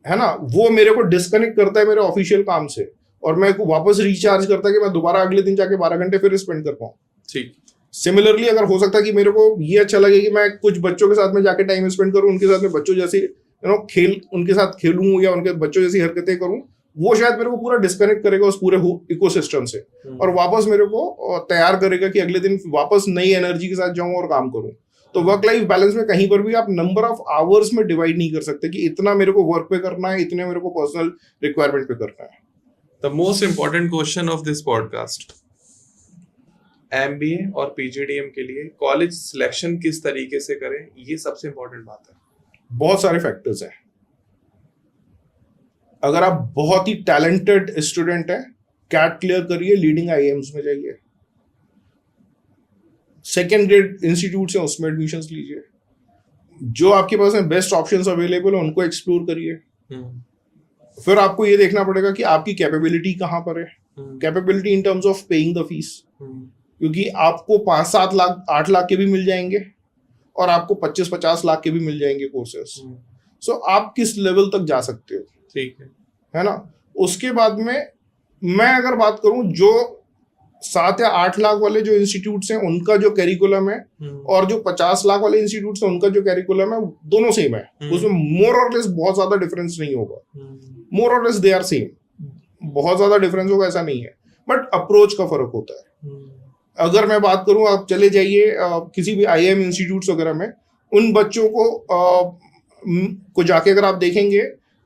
है ना. वो मेरे को डिस्कनेक्ट करता है मेरे ऑफिशियल काम से और मैं वापस रिचार्ज करता है कि मैं दोबारा अगले दिन जाके 12 घंटे फिर स्पेंड कर पाऊं. ठीक. सिमिलरली अगर हो सकता है कि मेरे को ये अच्छा लगे कि मैं कुछ बच्चों के साथ में जाके टाइम स्पेंड करूं, उनके साथ में बच्चों जैसे उनके साथ खेलूं या उनके बच्चों जैसी हरकतें करूं, वो शायद मेरे को पूरा डिस्कनेक्ट करेगा उस पूरे इकोसिस्टम से और वापस मेरे को तैयार करेगा कि अगले दिन वापस नई एनर्जी के साथ जाऊं और काम करूं. तो वर्क लाइफ बैलेंस में कहीं पर भी आप नंबर ऑफ आवर्स में डिवाइड नहीं कर सकते कि इतना मेरे को वर्क पे करना है, इतने मेरे को पर्सनल रिक्वायरमेंट पे करना है. The most important question of this podcast, MBA और पीजीडीएम के लिए कॉलेज सिलेक्शन किस तरीके से करें, ये सबसे इंपॉर्टेंट बात है. बहुत सारे फैक्टर्स हैं. अगर आप बहुत ही टैलेंटेड स्टूडेंट हैं, कैट क्लियर करिए, लीडिंग आईआईएम्स में जाइए, सेकेंड ग्रेड इंस्टीट्यूट से उसमें एडमिशन लीजिए, जो आपके पास में बेस्ट ऑप्शंस अवेलेबल है उनको एक्सप्लोर करिए। फिर आपको ये देखना पड़ेगा कि आपकी कैपेबिलिटी कहाँ पर है, capability in terms of paying the fees, क्योंकि आपको 5-7 लाख 8 लाख के भी मिल जाएंगे और आपको 25-50 लाख के भी मिल जाएंगे कोर्सेस। सो आप किस लेवल तक जा सकते हो, ठीक है ना। उसके बाद में मैं अगर बात करूं, जो 7 या 8 लाख वाले जो इंस्टीट्यूट्स हैं उनका जो कैरिकुलम है और जो 50 लाख वाले इंस्टीट्यूट्स हैं उनका जो कैरिकुलम है, दोनों सेम है, उसमें मोर और लेस बहुत ज्यादा डिफरेंस नहीं होगा, मोर और लेस दे आर सेम, बहुत ज्यादा डिफरेंस होगा ऐसा नहीं है, बट अप्रोच का फर्क होता है। अगर मैं बात करूं, आप चले जाइए किसी भी आईआईएम इंस्टीट्यूट्स वगैरह में, उन बच्चों को जाके अगर आप देखेंगे,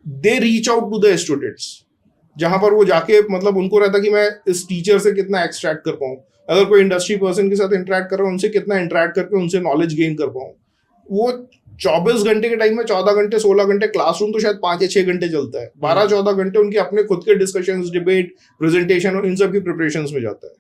they reach out to the students, जहां पर वो जाके मतलब उनको रहता कि मैं इस टीचर से कितना एक्सट्रैक्ट कर पाऊँ, अगर कोई इंडस्ट्री पर्सन के साथ इंटरेक्ट कर रहा हूँ उनसे कितना इंटरेक्ट करके उनसे नॉलेज गेन कर पाऊँ। वो 24 घंटे के टाइम में 14 घंटे 16 घंटे क्लासरूम तो शायद 5 या 6 घंटे चलता है, 12-14 घंटे उनके अपने खुद के डिस्कशंस, डिबेट, प्रेजेंटेशन और इन सब की प्रिपरेशंस में जाता है।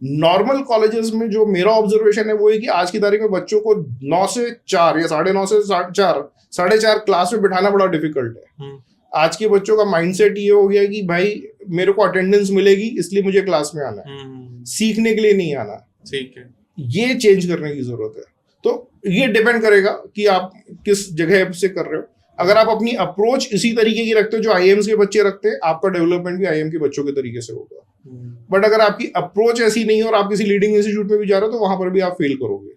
नॉर्मल कॉलेजेस में जो मेरा ऑब्जर्वेशन है वो है कि आज की तारीख में बच्चों को 9 से 4 या 9:30 से 4:30 4:30 क्लास में बिठाना बड़ा डिफिकल्ट है। आज के बच्चों का माइंडसेट ये हो गया कि भाई मेरे को अटेंडेंस मिलेगी इसलिए मुझे क्लास में आना है, सीखने के लिए नहीं आना। ठीक है, ये चेंज करने की जरूरत है। तो ये डिपेंड करेगा कि आप किस जगह से कर रहे हो। अगर आप अपनी अप्रोच इसी तरीके की रखते हो जो आईएम्स के बच्चे रखते हैं, आपका डेवलपमेंट भी आईएम के बच्चों के तरीके से होगा। बट अगर आपकी अप्रोच ऐसी नहीं है और आप किसी लीडिंग इंस्टीट्यूट में भी जा रहे हो तो वहां पर भी आप फेल करोगे,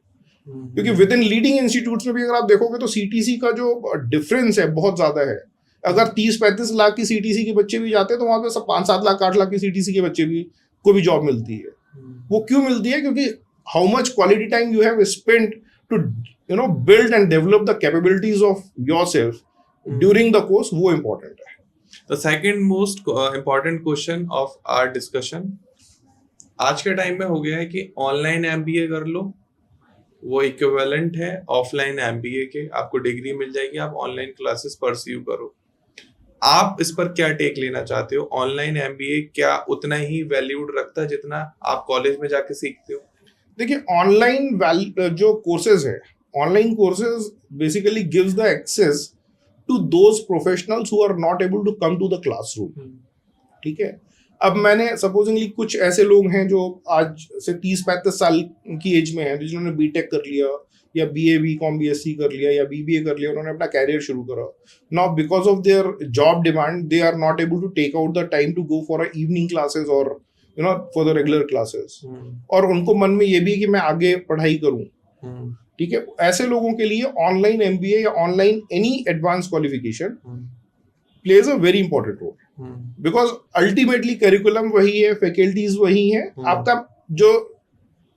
क्योंकि विद इन लीडिंग इंस्टीट्यूट्स में भी अगर आप देखोगे तो सीटीसी का जो डिफरेंस है बहुत ज्यादा है। अगर 30-35 लाख की सीटीसी के बच्चे भी जाते हैं तो वहां पे सब 5-7 लाख 8 लाख की सीटीसी के बच्चे भी को भी जॉब मिलती है। वो क्यों मिलती है? क्योंकि how much quality time you have spent to build and develop the capabilities of yourself during the course, वो important है। The second most important question of our discussion, आज के टाइम में हो गया है कि ऑनलाइन एमबीए कर लो, वो इक्विवेलेंट है ऑफलाइन एमबीए के, आपको डिग्री मिल जाएगी, आप ऑनलाइन क्लासेस परस्यू करो। आप इस पर क्या टेक लेना चाहते हो? ऑनलाइन एमबीए क्या उतना ही वैल्यूड रखता है जितना आप कॉलेज में जाके सीखते हो? देखिए, ऑनलाइन जो कोर्सेज है, online courses basically gives the access to those professionals who are not able to come to the classroom. ठीक है, अब मैंने सपोजिंगली कुछ ऐसे लोग हैं जो आज से 30-35 साल की एज में हैं, जिन्होंने बीटेक कर लिया या बीए बीकॉम बीएससी कर लिया या बीबीए कर लिया, उन्होंने अपना कैरियर शुरू करा। Now because of their job demand they are not able to take out the time to go for evening classes और फॉर द रेगुलर क्लासेस, और उनको मन में ये भी कि मैं आगे पढ़ाई करूं। ठीक है, ऐसे लोगों के लिए ऑनलाइन एमबीए या online any advance qualification plays a very important role, because ultimately curriculum वही है, फैकल्टीज वही है, आपका जो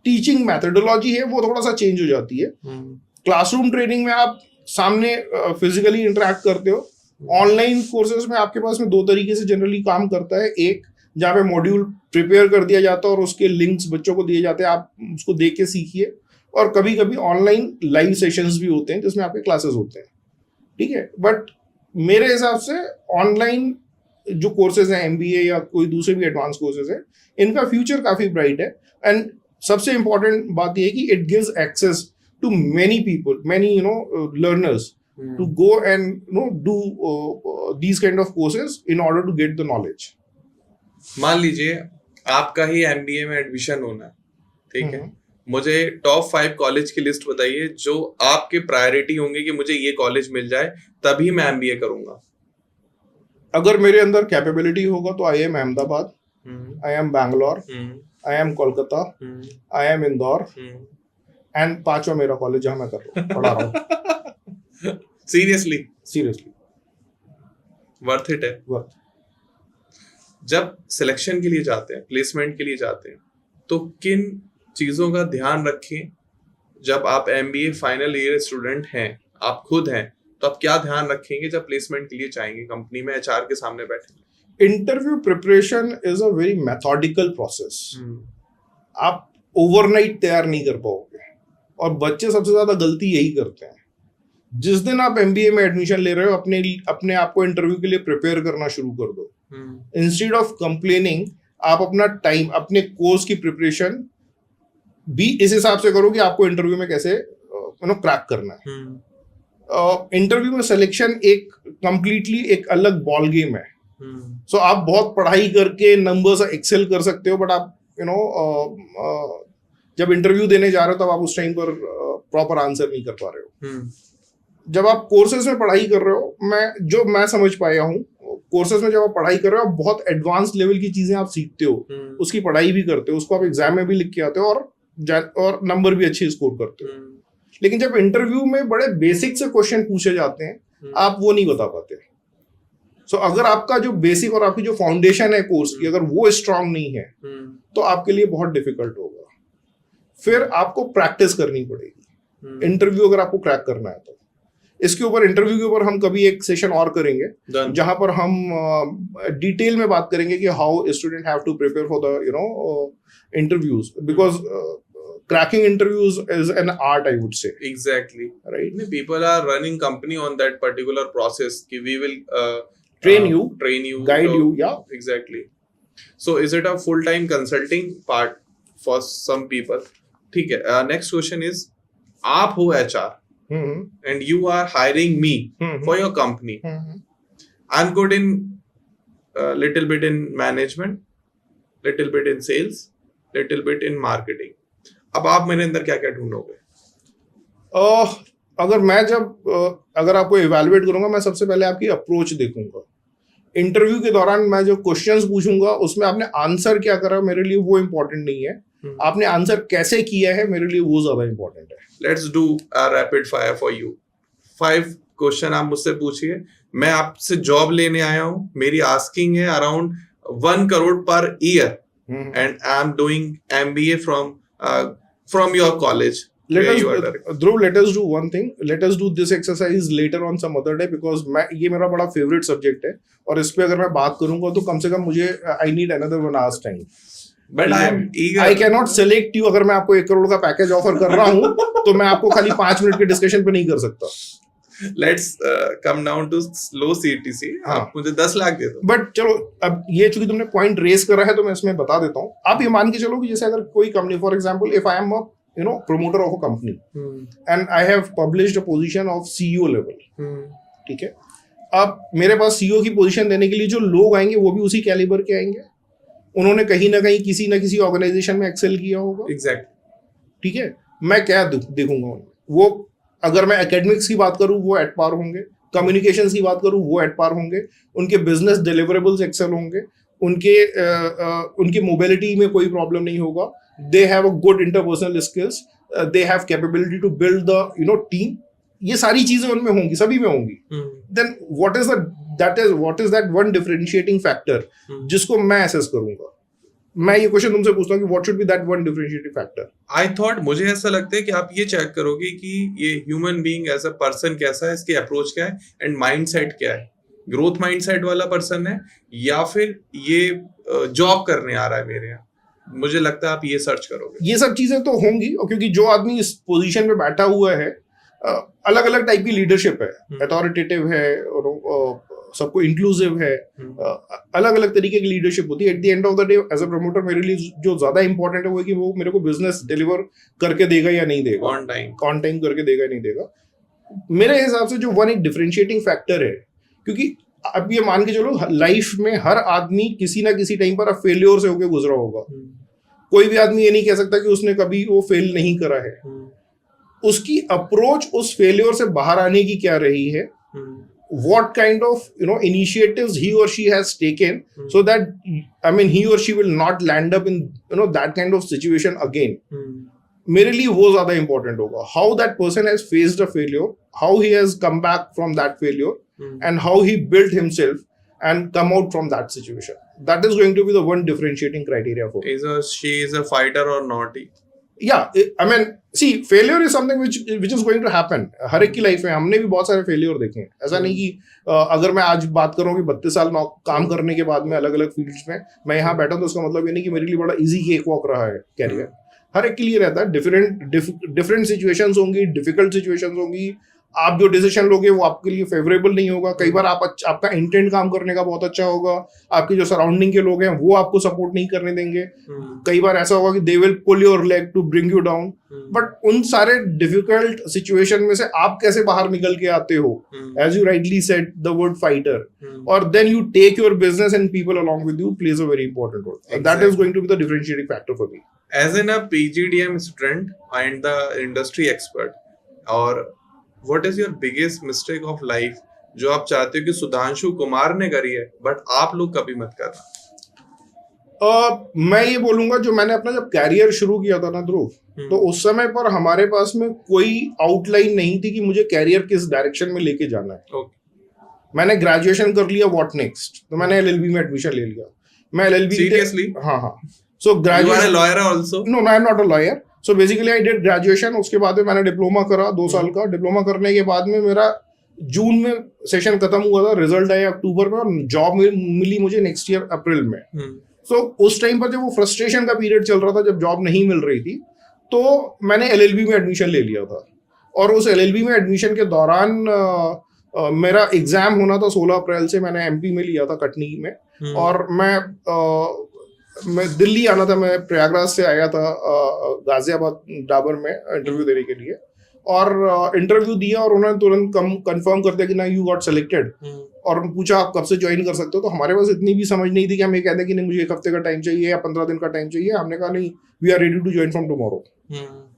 टीचिंग मैथडोलॉजी है वो थोड़ा सा चेंज हो जाती है। क्लासरूम ट्रेनिंग में आप सामने फिजिकली इंटरेक्ट करते हो, ऑनलाइन कोर्सेज में आपके पास में 2 तरीके से जनरली काम करता है। एक, जहाँ पे मॉड्यूल प्रिपेयर कर दिया जाता है और उसके लिंक्स बच्चों को दिए जाते हैं, आप उसको देख के सीखिए, और कभी कभी ऑनलाइन लाइव सेशंस भी होते हैं जिसमें आपके क्लासेस होते हैं। ठीक है, बट मेरे हिसाब से ऑनलाइन जो कोर्सेज हैं, एमबीए या कोई दूसरे भी एडवांस कोर्सेज हैं, इनका फ्यूचर काफी ब्राइट है। एंड सबसे इंपॉर्टेंट बात यह है कि it gives access to many people, many learners to go and do these kind of courses in order to get the knowledge. मान लीजिए आपका ही एमबीए में एडमिशन होना है, ठीक है, मुझे टॉप 5 कॉलेज की लिस्ट बताइए जो आपके प्रायोरिटी होंगे कि मुझे ये कॉलेज मिल जाए तभी मैं एमबीए करूंगा। अगर मेरे अंदर कैपेबिलिटी होगा तो I am Ahmedabad, I am Bangalore, I am Kolkata, I am Indore, and 5वां मेरा कॉलेज जहां मैं पढ़ा रहा हूँ। सीरियसली वर्थ इट है। वर्थ। जब सिलेक्शन के लिए जाते हैं, प्लेसमेंट के लिए जाते हैं, तो किन चीजों का ध्यान रखें? जब आप एमबीए फाइनल ईयर स्टूडेंट हैं, आप खुद हैं, तो आप क्या ध्यान रखेंगे जब प्लेसमेंट के लिए जाएंगे, कंपनी में एचआर के सामने बैठे? Interview preparation is a very methodical process. आप ओवरनाइट तैयार नहीं कर पाओगे, और बच्चे सबसे ज्यादा गलती यही करते हैं। जिस दिन आप एमबीए में एडमिशन ले रहे हो अपने आप को इंटरव्यू के लिए प्रिपेयर करना शुरू कर दो. इंस्टेड ऑफ कंप्लेनिंग आप अपना टाइम अपने कोर्स की प्रिपरेशन भी इस हिसाब से करो कि आपको इंटरव्यू में कैसे क्रैक करना है. इंटरव्यू में सिलेक्शन एक कंप्लीटली एक अलग बॉल गेम है. सो आप बहुत पढ़ाई करके नंबर्स एक्सेल कर सकते हो, बट आप जब इंटरव्यू देने जा रहे हो तब आप उस टाइम पर प्रॉपर आंसर नहीं कर पा रहे हो. जब आप कोर्सेज में पढ़ाई कर रहे हो, मैं समझ पाया हूँ, कोर्सेज में जब आप पढ़ाई कर रहे हो आप बहुत एडवांस लेवल की चीजें आप सीखते हो, उसकी पढ़ाई भी करते हो, उसको आप एग्जाम में भी लिख के आते हो और नंबर भी अच्छे स्कोर करते हो. लेकिन जब इंटरव्यू में बड़े बेसिक से क्वेश्चन पूछे जाते हैं आप वो नहीं बता पाते. सो अगर आपका जो बेसिक और आपकी जो फाउंडेशन है कोर्स की अगर वो स्ट्रांग नहीं है तो आपके लिए बहुत डिफिकल्ट होगा. फिर आपको प्रैक्टिस करनी पड़ेगी इंटरव्यू अगर आपको क्रैक करना है तो. इसके ऊपर इंटरव्यू के ऊपर हम कभी एक सेशन और करेंगे जहां पर हम डिटेल में बात करेंगे कि how student have to prepare for the interviews, because cracking interviews is an art, I would say. Exactly. Right. People are running company on that particular process. We will train you, guide you. Yeah. Exactly. So, is it a full-time consulting part for some people? ठीक है. Next question is, आप हो HR and you are hiring me for your company. I'm good in little bit in management, little bit in sales, little bit in marketing. अब आप मेरे अंदर क्या क्या ढूंढोगे? अगर आपको इवैल्यूएट करूंगा मैं सबसे पहले आपकी अप्रोच देखूंगा. इंटरव्यू के दौरान मैं जो क्वेश्चंस पूछूंगा उसमें आपने आंसर क्या करा मेरे लिए वो इम्पोर्टेंट नहीं है. आपने आंसर कैसे किया है मेरे लिए वो ज्यादा इम्पोर्टेंट है. Let's do a rapid fire for you. 5 question आप मुझसे पूछिए. मैं आपसे जॉब लेने आया हूँ. मेरी आस्किंग है around 1 crore per year and I am doing MBA from your college. Dhruv, let us do one thing. Let us do this exercise later on some other day because ये मेरा बड़ा favorite subject है और इस पे अगर मैं बात करूंगा तो कम से कम मुझे I need another 1 hour's time. But I am eager. I cannot select you. अगर मैं आपको 1 crore का पैकेज ऑफर कर रहा हूँ तो मैं आपको खाली 5 मिनट के डिस्कशन पे नहीं कर सकता. Let's come down to low CTC. आप मुझे 10 लाख दे दो. बट चलो अब ये चूंकि तुमने पॉइंट रेस करा है तो मैं इसमें बता देता हूँ. आप ये मान के चलो कि जैसे अगर कोई company for example if I am a promoter of a company and I have published a position of CEO level. ठीक है. अब मेरे पास CEO की पोजीशन देने के लिए जो लोग आएंगे वो भी उसी कैलिबर के आएंगे. उन्होंने कहीं ना कहीं किसी ना किसी ऑर्गेनाइजेशन में एक्सेल किया होगा. एग्जैक्ट. ठीक है. मैं क्या देखूंगा उनमें. वो अगर मैं एकेडमिक्स की बात करूं वो एट पार होंगे. कम्युनिकेशंस की बात करूं वो एट पार होंगे. उनके बिजनेस डिलीवरेबल्स एक्सेल होंगे. उनकी मोबिलिटी में कोई प्रॉब्लम नहीं होगा. They have a good interpersonal skills. They have capability to build the team. ये सारी चीजें उनमें होंगी, सभी में होंगी. Then what is that one differentiating factor जिसको मैं assess करूंगा? मैं ये क्वेश्चन तुमसे पूछता हूँ कि what should be that one differentiating factor? I thought मुझे ऐसा लगता है कि आप ये चेक करोगे कि ये human being as a person कैसा है, इसकी अप्रोच क्या है एंड माइंडसेट क्या है. ग्रोथ माइंडसेट वाला पर्सन है या फिर ये जॉब करने आ रहा है मेरे यहाँ. मुझे लगता है आप ये सर्च करोगे. ये सब चीजें तो होंगी क्योंकि जो आदमी इस पोजीशन पे बैठा हुआ है अलग अलग टाइप की लीडरशिप है. अथॉरिटेटिव है और सबको इंक्लूसिव है. अलग अलग तरीके की लीडरशिप होती है. At the end of the day as a promoter मेरे लिए जो ज्यादा इंपॉर्टेंट है वो है कि वो मेरे को बिजनेस डिलीवर करके देगा या नहीं देगा, ऑन टाइम करके देगा या नहीं देगा. मेरे हिसाब से जो वन एक डिफरेंशिएटिंग फैक्टर है, क्योंकि अब ये मान के चलो लाइफ में हर आदमी किसी ना किसी टाइम पर फेलियर से होकर गुजरा होगा. कोई भी आदमी ये नहीं कह सकता कि उसने कभी वो फेल नहीं करा है. उसकी अप्रोच उस फेलियर से बाहर आने की क्या रही है, what kind of initiatives he or she has taken so that he or she will not land up in that kind of situation again. मेरे लिए वो ज्यादा इंपॉर्टेंट होगा. How that person has faced a failure, how he has come back from that failure, and how he built himself and come out from that situation. That is going to be the one differentiating criteria for me. She is a fighter or not? Yeah, see, failure is something which is going to happen. हर एक की life में हमने भी बहुत सारे failure देखे हैं. ऐसा नहीं कि अगर मैं आज बात करूँ कि 32 साल काम करने के बाद में अलग अलग फील्ड्स में मैं यहाँ बैठा हूँ तो उसका मतलब ये नहीं कि मेरे लिए बड़ा इजी केक वॉक रहा है कैरियर. हर एक के लिए रहता है. डिफरेंट सिचुएशंस होंगी, डिफिकल्ट सिचुएशंस होंगी. आप जो डिसीजन लोगे वो आपके लिए फेवरेबल नहीं होगा। कई बार आपका इंटेंट काम करने का बहुत अच्छा होगा, आपके जो सराउंडिंग के लोग हैं वो आपको सपोर्ट नहीं करने देंगे। कई बार ऐसा होगा कि they will pull your leg to bring you down. But उन सारे डिफिकल्ट सिचुएशन में से आप कैसे बाहर निकल के आते हो, as you rightly said the word fighter, और then you take your business and people along with you plays a very important role. And that is going to be the differentiating factor for me. As in a PGDM student and the industry expert, or what is your biggest mistake of life जो आप चाहते हो कि सुधांशु कुमार ने करी है but आप लोग कभी मत करना? मैं ये बोलूंगा, जो मैंने अपना जब कैरियर शुरू किया था ना ध्रुव, तो उस समय पर हमारे पास में कोई आउटलाइन नहीं थी कि मुझे कैरियर किस डायरेक्शन में लेके जाना है। मैंने ग्रेजुएशन कर लिया, व्हाट नेक्स्ट, तो मैंने एलएलबी में एडमिशन ले लिया। मैं एलएलबी सीरियसली? हाँ। So graduation, lawyer also? No, I am not a lawyer. So basically I did graduation, उसके बाद में मैंने डिप्लोमा करा 2 साल का। डिप्लोमा करने के बाद में मेरा जून में सेशन खत्म हुआ था, रिजल्ट आया अक्टूबर में, और जॉब मिली मुझे नेक्स्ट ईयर अप्रैल में। सो उस टाइम पर जब वो फ्रस्ट्रेशन का पीरियड चल रहा था, जब जॉब नहीं मिल रही थी, तो मैंने एलएलबी में एडमिशन ले लिया था। और उस एलएलबी में एडमिशन के दौरान मेरा एग्जाम होना था 16 अप्रैल से। मैंने एमपी में लिया था, कटनी में, और मैं दिल्ली आना था। मैं प्रयागराज से आया था गाजियाबाद डाबर में इंटरव्यू देने के लिए, और इंटरव्यू दिया और उन्होंने तुरंत कंफर्म कर दिया कि ना, यू गॉट सिलेक्टेड। और पूछा आप कब से ज्वाइन कर सकते हो, तो हमारे पास इतनी भी समझ नहीं थी कि हम ये कहते हैं कि नहीं मुझे 1 हफ्ते का टाइम चाहिए या 15 दिन का टाइम चाहिए। हमने कहा नहीं, we are ready to join from tomorrow.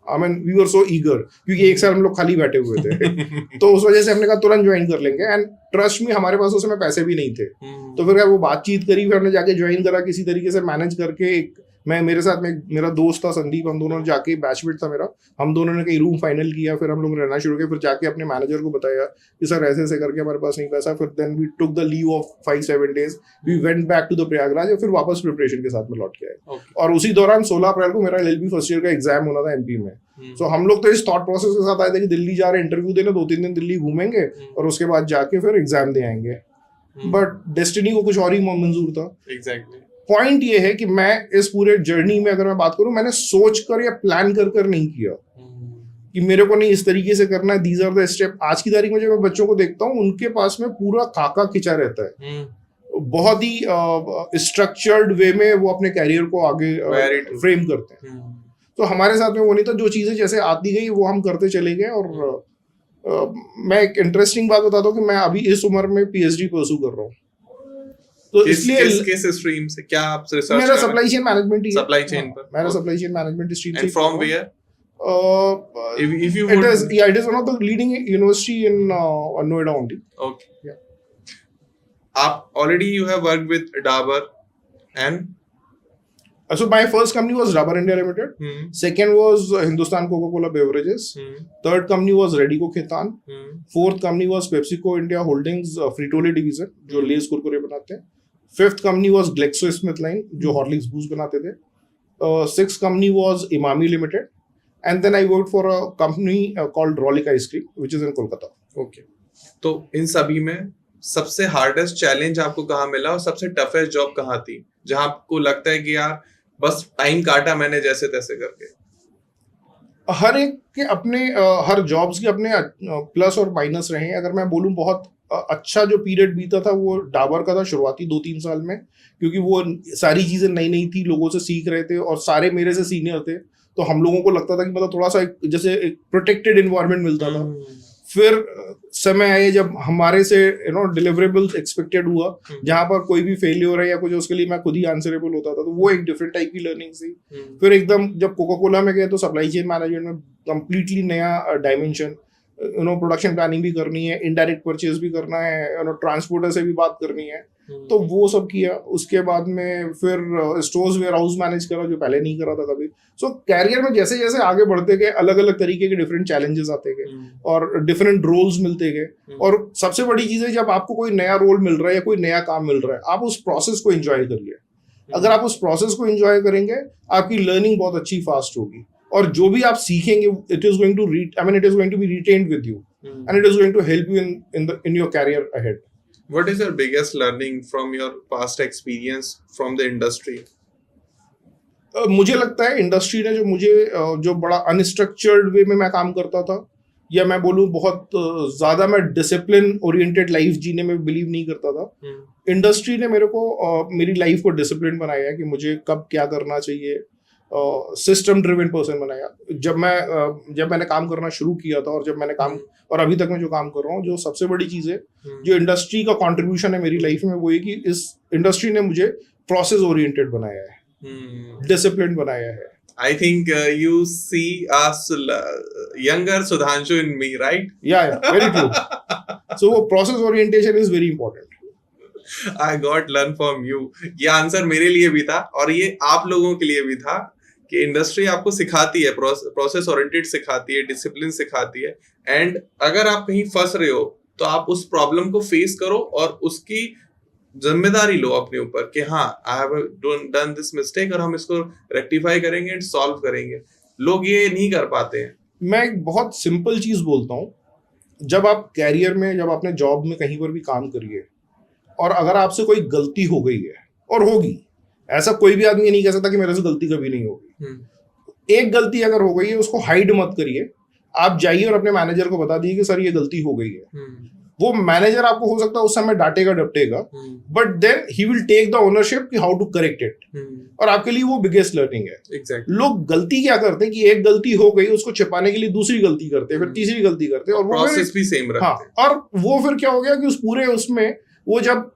I mean we were so eager, क्योंकि 1 साल हम लोग खाली बैठे हुए थे। तो उस वजह से हमने कहा तुरंत ज्वाइन कर लेंगे। एंड ट्रस्ट में हमारे पास उस समय पैसे भी नहीं थे, तो फिर वो बातचीत करी, फिर हमने जाके ज्वाइन करा किसी तरीके से मैनेज करके। मेरे साथ में मेरा दोस्त था संदीप, हम दोनों ने जाके, बैचमेट था मेरा, हम दोनों ने कहीं रूम फाइनल किया, फिर हम लोग रहना शुरू किया। फिर जाके अपने मैनेजर को बताया कि सर ऐसे ऐसे करके हमारे पास नहीं पैसा। फिर then we took the leave of 5-7 days, we went back to the Prayagraj, और फिर वापस प्रिपरेशन के साथ में लौट के आए। और उसी दौरान 16 अप्रैल को मेरा एलएलबी फर्स्ट ईयर का एग्जाम होना था एमपी में। सो हम लोग तो इस थॉट प्रोसेस के साथ आए थे कि दिल्ली जा रहे इंटरव्यू देने, 2-3 दिन दिल्ली घूमेंगे और उसके बाद जाके फिर एग्जाम दे आएंगे। बट डेस्टिनी को कुछ और ही मंजूर था। एग्जैक्टली। पॉइंट ये है कि मैं इस पूरे जर्नी में, अगर मैं बात करूं, मैंने सोच कर या प्लान कर नहीं किया कि मेरे को नहीं इस तरीके से करना है, दीज आर द स्टेप। आज की तारीख में जब मैं बच्चों को देखता हूं, उनके पास में पूरा खाका खिंचा रहता है, बहुत ही स्ट्रक्चर्ड वे में वो अपने कैरियर को आगे फ्रेम करते हैं। तो हमारे साथ में वो नहीं था। जो चीजें जैसे आती गई वो हम करते चले गए। और मैं एक इंटरेस्टिंग बात बताता हूँ कि मैं अभी इस उम्र में पीएचडी परस्यू कर रहा हूँ। तो इसलिए किस स्ट्रीम से, क्या आप रिसर्च? मेरा सप्लाई चेन मैनेजमेंट ही है। सप्लाई चेन पर मेरा सप्लाई चेन मैनेजमेंट स्ट्रीम से। And from where? If you it would... is one of the leading university in Noida only. Okay. Yeah. Already you have worked with Dabur and... So my first company was Dabur India Limited. Second was Hindustan Coca-Cola Beverages. Third company was Radico Khaitan. Fourth company was PepsiCo India Holdings Frito-Lay division, जो less Kurkure बनाते हैं. Fifth company was GlaxoSmithKline, जो Horlicks Boost बनाते थे. Sixth company was Imami Limited. And then I worked for a company called Rollick Ice Cream, which is in Kolkata. Okay. तो इन सभी में सबसे हार्डेस्ट चैलेंज आपको कहाँ मिला और सबसे टफेस्ट जॉब कहाँ थी, जहाँ आपको लगता है कि यार बस टाइम काटा मैंने जैसे तैसे करके? हर एक के अपने हर जॉब्स के अपने प्लस और माइनस रहे हैं। अगर मैं बोलूं, बहुत अच्छा जो पीरियड बीता था वो डाबर का था, शुरुआती 2-3 साल में, क्योंकि वो सारी चीजें नई नई थी, लोगों से सीख रहे थे और सारे मेरे से सीनियर थे, तो हम लोगों को लगता था कि मतलब थोड़ा सा जैसे एक प्रोटेक्टेड एनवायरनमेंट मिलता था। फिर समय आए जब हमारे से डिलीवरेबल्स एक्सपेक्टेड हुआ, जहां पर कोई भी फेलियर है या कुछ, उसके लिए मैं खुद ही आंसरेबल होता था, तो वो एक डिफरेंट टाइप की लर्निंग थी। फिर एकदम जब कोका कोला में गए तो सप्लाई चेन मैनेजमेंट में कंप्लीटली नया डायमेंशन, प्रोडक्शन प्लानिंग भी करनी है, इनडायरेक्ट परचेज भी करना है, ट्रांसपोर्टर से भी बात करनी है, तो वो सब किया। उसके बाद में फिर स्टोर्स वेयर हाउस मैनेज करा, जो पहले नहीं करा था कभी। सो कैरियर में जैसे जैसे आगे बढ़ते गए, अलग अलग तरीके के डिफरेंट चैलेंजेस आते गए और डिफरेंट रोल्स मिलते गए। और सबसे बड़ी चीज है, जब आपको कोई नया रोल मिल रहा है या कोई नया काम मिल रहा है, आप उस प्रोसेस को एंजॉय करिए। अगर आप उस प्रोसेस को एंजॉय करेंगे, आपकी लर्निंग बहुत अच्छी फास्ट होगी, और जो भी आप सीखेंगे, it is going to be retained with you and it is going to help you in your career ahead. What is your biggest learning from your past experience from the industry? मुझे लगता है industry ने जो मुझे जो बड़ा unstructured वे में मैं काम करता था, या मैं बोलूँ बहुत ज्यादा मैं डिसिप्लिन ओरिएंटेड लाइफ जीने में बिलीव नहीं करता था। इंडस्ट्री ने मेरे को मेरी लाइफ को डिसिप्लिन बनाया है कि मुझे कब क्या करना चाहिए, सिस्टम ड्रिवन पर्सन बनाया। जब मैंने काम करना शुरू किया था और जब मैंने काम और अभी तक मैं जो काम कर रहा हूँ, जो सबसे बड़ी चीज है जो इंडस्ट्री का कंट्रीब्यूशन है मेरी लाइफ में, वो ये कि इस इंडस्ट्री ने मुझे प्रोसेस ओरिएंटेड बनाया है, डिसिप्लिन बनाया है। I think you see us younger Sudhanshu in me, right? Yeah, very true. So process orientation is very important. I got learn from you. ये आंसर मेरे लिए भी था और ये आप लोगों के लिए भी था कि इंडस्ट्री आपको सिखाती है, प्रोसेस ओरिएंटेड सिखाती है, डिसिप्लिन सिखाती है, एंड अगर आप कहीं फंस रहे हो तो आप उस प्रॉब्लम को फेस करो और उसकी जिम्मेदारी लो अपने ऊपर कि हाँ आई हैव डन दिस मिस्टेक और हम इसको रेक्टिफाई करेंगे एंड सॉल्व करेंगे। लोग ये नहीं कर पाते हैं। मैं एक बहुत सिंपल चीज बोलता हूँ, जब आप कैरियर में, जब अपने जॉब में कहीं पर भी काम करिए और अगर आपसे कोई गलती हो गई है, और होगी, ऐसा कोई भी आदमी नहीं कह सकता कि मेरे से गलती कभी नहीं होगी। एक गलती अगर हो गई है उसको हाइड मत करिए, आप जाइए और अपने मैनेजर को बता दीजिए कि सर ये गलती हो गई है। वो मैनेजर आपको हो सकता है उस समय डांटेगा डपटेगा, but then he will take the ownership कि हाउ टू करेक्ट इट, और आपके लिए वो बिगेस्ट लर्निंग है। Exactly. लोग गलती क्या करते हैं कि एक गलती हो गई उसको छिपाने के लिए दूसरी गलती करते हैं, फिर तीसरी गलती करते हैं, और वो प्रोसेस भी सेम रखते हैं। हाँ, और वो फिर क्या हो गया कि उस पूरे उसमें वो जब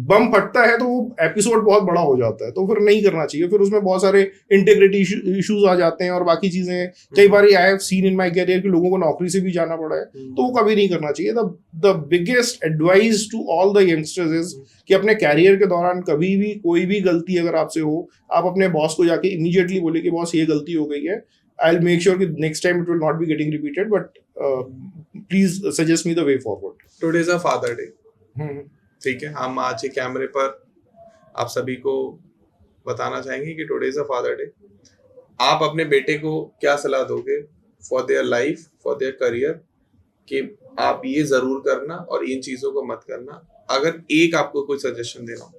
बम फटता है तो वो एपिसोड बहुत बड़ा हो जाता है, तो फिर नहीं करना चाहिए। फिर उसमें बहुत सारे इंटीग्रिटी इश्यूज आ जाते हैं और बाकी चीजें। कई बार I have seen in my career कि लोगों को नौकरी से भी जाना पड़ा है, तो वो कभी नहीं करना चाहिए। The biggest advice to all the youngsters is कि अपने कैरियर के दौरान कभी भी कोई भी गलती अगर आपसे हो, आप अपने बॉस को जाके इमीडिएटली बोले कि बॉस ये गलती हो गई है, आई विल मेक श्योर कि next time it will not be getting repeated, but please suggest me the way forward. Today is a father day, ठीक है, हम आज के कैमरे पर आप सभी को बताना चाहेंगे कि today is a father day. आप अपने बेटे को क्या सलाह दोगे for their life, for their career, कि आप ये जरूर करना और इन चीजों को मत करना, अगर एक आपको कोई सजेशन देना हो?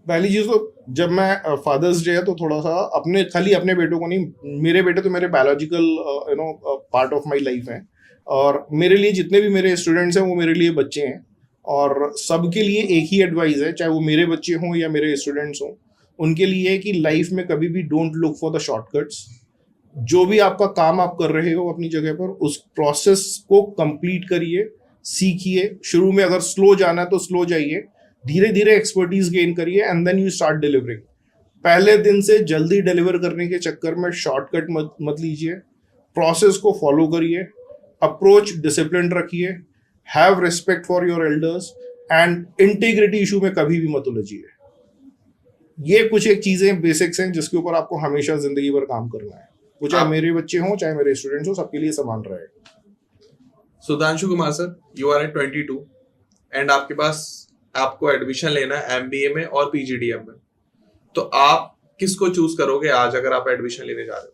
पहली चीज तो जब मैं फादर्स डे है तो थोड़ा सा खाली अपने बेटों को नहीं, मेरे बेटे तो मेरे biological part of my life है, और मेरे लिए जितने भी मेरे स्टूडेंट्स हैं वो मेरे लिए बच्चे हैं, और सबके लिए एक ही एडवाइस है, चाहे वो मेरे बच्चे हों या मेरे स्टूडेंट्स हों, उनके लिए कि लाइफ में कभी भी don't look for the shortcuts. जो भी आपका काम आप कर रहे हो अपनी जगह पर, उस प्रोसेस को कंप्लीट करिए, सीखिए। शुरू में अगर स्लो जाना है तो स्लो जाइए, धीरे धीरे एक्सपर्टीज गेन करिए, and then you start delivering. पहले दिन से जल्दी डिलीवर करने के चक्कर में शॉर्टकट मत लीजिए, प्रोसेस को फॉलो करिए, अप्रोच डिसिप्लिन रखिए, have respect for your elders, and integrity issue में कभी भी मत उलझिए। ये कुछ एक चीजें बेसिक्स हैं जिसके ऊपर आपको हमेशा जिंदगी भर काम करना है, वो चाहे मेरे बच्चे हों चाहे मेरे स्टूडेंट्स हो, सबके लिए समान रहेगा। Sudhanshu Kumar sir, you are at 22 and आपके पास आपको एडमिशन लेना है MBA में और PGDM में, तो आप किसको चूज करोगे आज अगर आप एडमिशन लेने जा रहे हो?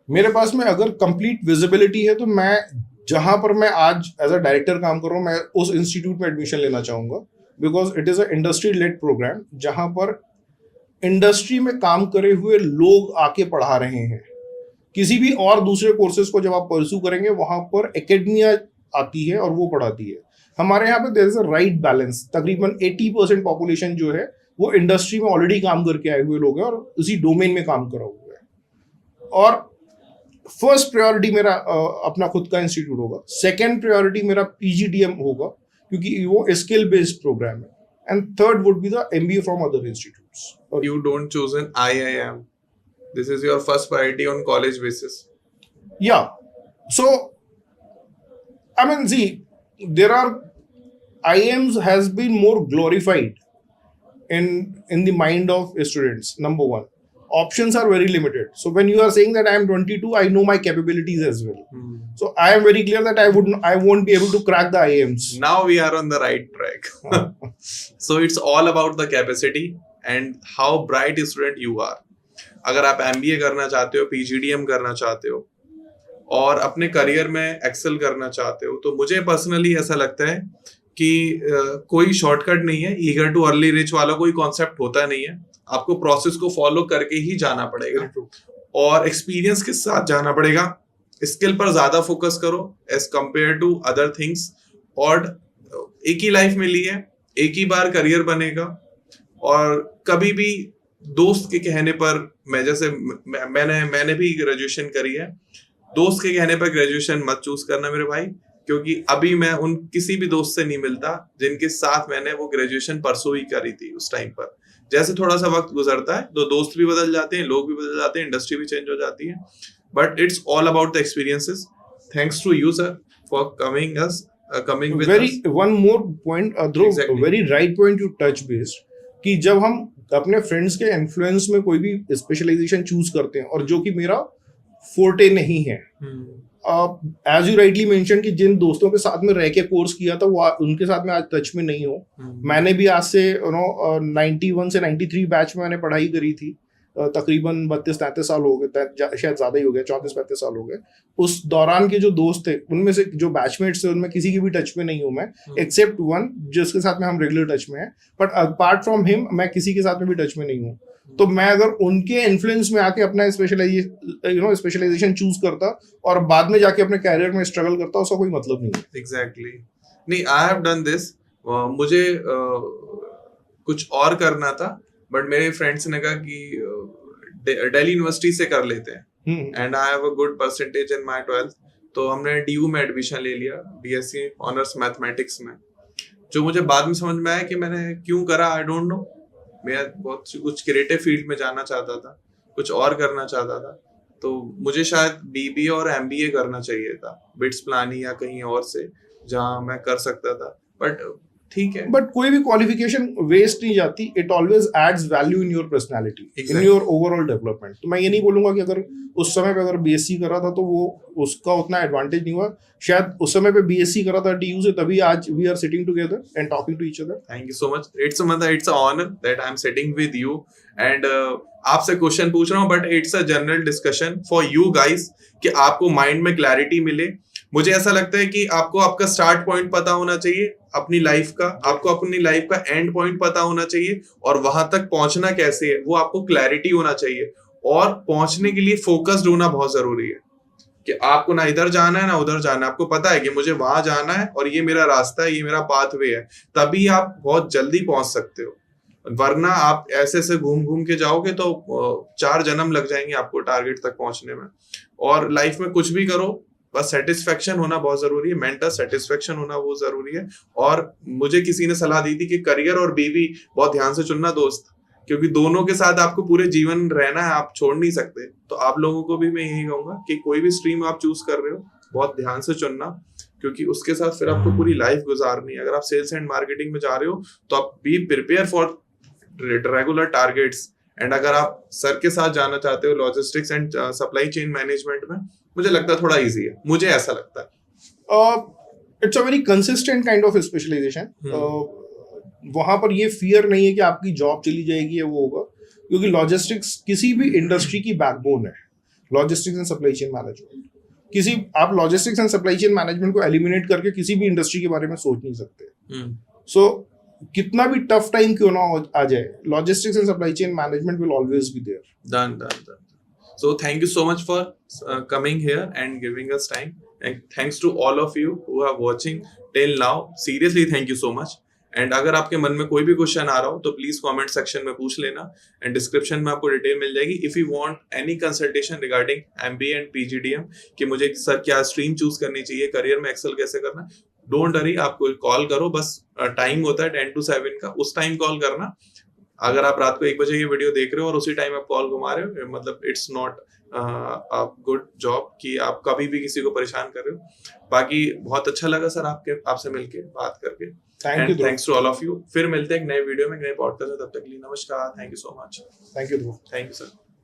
मेरे पास में अगर कंप्लीट विजिबिलिटी है तो मैं जहां पर मैं आज एज अ डायरेक्टर काम कर रहा हूँ, मैं उस इंस्टीट्यूट में एडमिशन लेना चाहूंगा, because it is a industry led program जहां पर इंडस्ट्री में काम करे हुए लोग आके पढ़ा रहे हैं। किसी भी और दूसरे कोर्सेज को जब आप परस्यू करेंगे वहां पर एकेडमिया आती है और वो पढ़ाती है। हमारे यहाँ पे there is a right balance. तकरीबन 80% पॉपुलेशन जो है वो इंडस्ट्री में ऑलरेडी काम करके आए हुए लोग हैं और उसी डोमेन में काम करा हुआ है। और फर्स्ट प्रायोरिटी मेरा अपना खुद का इंस्टीट्यूट होगा, सेकेंड प्रायोरिटी मेरा PGDM होगा क्योंकि वो स्किल बेस्ड प्रोग्राम है, and third would be the MBA from other institutes. You don't choose an IIM. This is your first priority on college basis. Yeah. So, I mean, see, there are IIMs has been more glorified in the mind of students. Number one, options are very limited. So when you are saying that I am 22, I know my capabilities as well. So I am very clear that I won't be able to crack the IIMs. Now we are on the right track. So it's all about the capacity and how bright student you are. अगर आप MBA करना चाहते हो, PGDM करना चाहते हो और अपने करियर में एक्सेल करना चाहते हो, तो मुझे पर्सनली ऐसा लगता है कि कोई शॉर्टकट नहीं है। ईगर टू अर्ली रिच वाला कोई कॉन्सेप्ट होता नहीं है। आपको प्रोसेस को फॉलो करके ही जाना पड़ेगा और एक्सपीरियंस के साथ जाना पड़ेगा। स्किल पर ज्यादा फोकस करो as compared to other things. और एक ही लाइफ मिली है, एक ही बार करियर बनेगा, और कभी भी दोस्त के कहने पर, मैंने भी ग्रेजुएशन करी है, दोस्त के कहने पर ग्रेजुएशन मत चूज करना मेरे भाई, क्योंकि अभी मैं उन किसी भी दोस्त से नहीं मिलता जिनके साथ मैंने वो ग्रेजुएशन परसों ही करी थी उस टाइम पर। जैसे थोड़ा सा वक्त गुजरता है तो दोस्त भी बदल जाते हैं, लोग भी बदल जाते हैं, इंडस्ट्री भी चेंज हो जाती है, but it's all about the experiences. Thanks to you sir for coming with very us. one more point, Dhruv, Exactly. very right point you touch based, कि जब हम अपने फ्रेंड्स के इन्फ्लुएंस में कोई भी स्पेशलाइजेशन चूज करते हैं और जो कि मेरा फोर्टे नहीं है, एज यू राइटली मेंशन कि जिन दोस्तों के साथ में रह के कोर्स किया था वो उनके साथ में आज टच में नहीं हो। मैंने भी आज से 91 से 93 बैच में मैंने पढ़ाई करी थी, तकरीबन 32-33 साल हो गए, शायद ज्यादा ही हो गया, 34-35 साल हो गए। उस दौरान के जो दोस्त थे उनमें से जो बैचमेट्स थे उनमें किसी की भी टच में नहीं हूं मैं, एक्सेप्ट वन जिसके साथ में हम रेगुलर टच में है, बट अपार्ट फ्रॉम हिम मैं किसी के साथ में भी टच में नहीं हूँ। तो मैं अगर उनके इन्फ्लुएंस में आके अपना स्पेशलाइजेशन चूज करता और बाद में जाके अपने कैरियर में स्ट्रगल करता, उसका कोई मतलब नहीं है। एग्जैक्टली नहीं, आई हैव डन दिस। मुझे कुछ और करना था, बट मेरे फ्रेंड्स ने कहा कि दिल्ली यूनिवर्सिटी से कर लेते हैं, and I have a good percentage in my 12th, तो हमने डीयू में एडमिशन ले लिया, बीएससी ऑनर्स मैथमेटिक्स में। जो मुझे बाद में समझ में आया कि मैंने क्यों करा, आई डोंट नो। मैं बहुत कुछ क्रिएटिव फील्ड में जाना चाहता था, कुछ और करना चाहता था, तो मुझे शायद बीबीए और एमबीए करना चाहिए था, बिट्स प्लानी या कहीं और से जहां मैं कर सकता था, बट ठीक है। बट कोई भी क्वालिफिकेशन वेस्ट नहीं जाती, it always adds value in your personality, in your overall development. तो मैं ये नहीं बोलूंगा कि अगर उस समय पे अगर बीएससी करा था तो वो उसका उतना एडवांटेज नहीं हुआ, शायद उस समय पे बीएससी करा था डीयू से, तभी आज we are sitting together and talking to each other. Thank you so much, it's a honour that I am sitting with you and आपसे क्वेश्चन पूछ रहा हूँ, but it's a general discussion for you guys कि आपको mind में clarity मिले। मुझे ऐसा लगता है कि आपको आपका स्टार्ट पॉइंट पता होना चाहिए अपनी लाइफ का, आपको अपनी लाइफ का एंड पॉइंट पता होना चाहिए, और वहां तक पहुंचना कैसे है वो आपको क्लैरिटी होना चाहिए, और पहुंचने के लिए फोकस्ड होना बहुत जरूरी है कि आपको ना इधर जाना है ना उधर जाना है। आपको पता है कि मुझे वहां जाना है और ये मेरा रास्ता है, ये मेरा पाथवे है, तभी आप बहुत जल्दी पहुंच सकते हो। वरना आप ऐसे ऐसे घूम घूम के जाओगे तो 4 जन्म लग जाएंगे आपको टारगेट तक पहुंचने में। और लाइफ में कुछ भी करो, बस सेटिस्फेक्शन होना बहुत जरूरी है, मेंटल सेटिस्फेक्शन होना बहुत जरूरी है। और मुझे किसी ने सलाह दी थी कि करियर और बीवी बहुत ध्यान से चुनना दोस्त, क्योंकि दोनों के साथ आपको पूरे जीवन रहना है, आप छोड़ नहीं सकते। तो आप लोगों को भी मैं यही कहूंगा कि कोई भी स्ट्रीम आप चूज कर रहे हो बहुत ध्यान से चुनना, क्योंकि उसके साथ फिर आपको पूरी लाइफ गुजारनी है। अगर आप सेल्स एंड मार्केटिंग में जा रहे हो तो आप be prepare for regular targets, and अगर आप सर के साथ जाना चाहते हो logistics and supply chain management में, मुझे लगता है थोड़ा इजी है, मुझे ऐसा लगता है। It's a very consistent kind of specialisation. वहां पर ये फियर नहीं है कि आपकी जॉब चली जाएगी या वो होगा, क्योंकि लॉजिस्टिक्स किसी भी इंडस्ट्री की बैकबोन है, logistics and supply chain management. आप logistics and supply chain management को एलिमिनेट करके किसी भी इंडस्ट्री के बारे में सोच नहीं सकते। सो कितना भी टफ टाइम क्यों ना आ जाए, logistics and supply chain management will always be there. Done. So thank you so much for coming here and giving us time, and thanks to all of you who are watching till now. Seriously, thank you so much. And अगर आपके मन में कोई भी question आ रहा हो तो please comment section में पूछ लेना, एंड डिस्क्रिप्शन में आपको डिटेल मिल जाएगी। If you want any consultation regarding MBA and PGDM कि मुझे सर क्या स्ट्रीम चूज करनी चाहिए, करियर में एक्सेल कैसे करना, डोंट वरी, आपको कॉल करो, बस टाइम होता है 10 to 7 का, उस टाइम कॉल करना। अगर आप रात को 1 बजे ये वीडियो देख रहे हो और उसी टाइम आप कॉल घुमा रहे हो, मतलब it's not a good job कि आप कभी भी किसी को परेशान कर रहे हो। बाकी बहुत अच्छा लगा सर आपसे मिलके बात करके। Thank you, thanks to all of you. फिर मिलते हैं एक नए वीडियो में, नए पॉडकास्ट में, तब तक के लिए नमस्कार, thank you so much. Thank you. Thank you sir.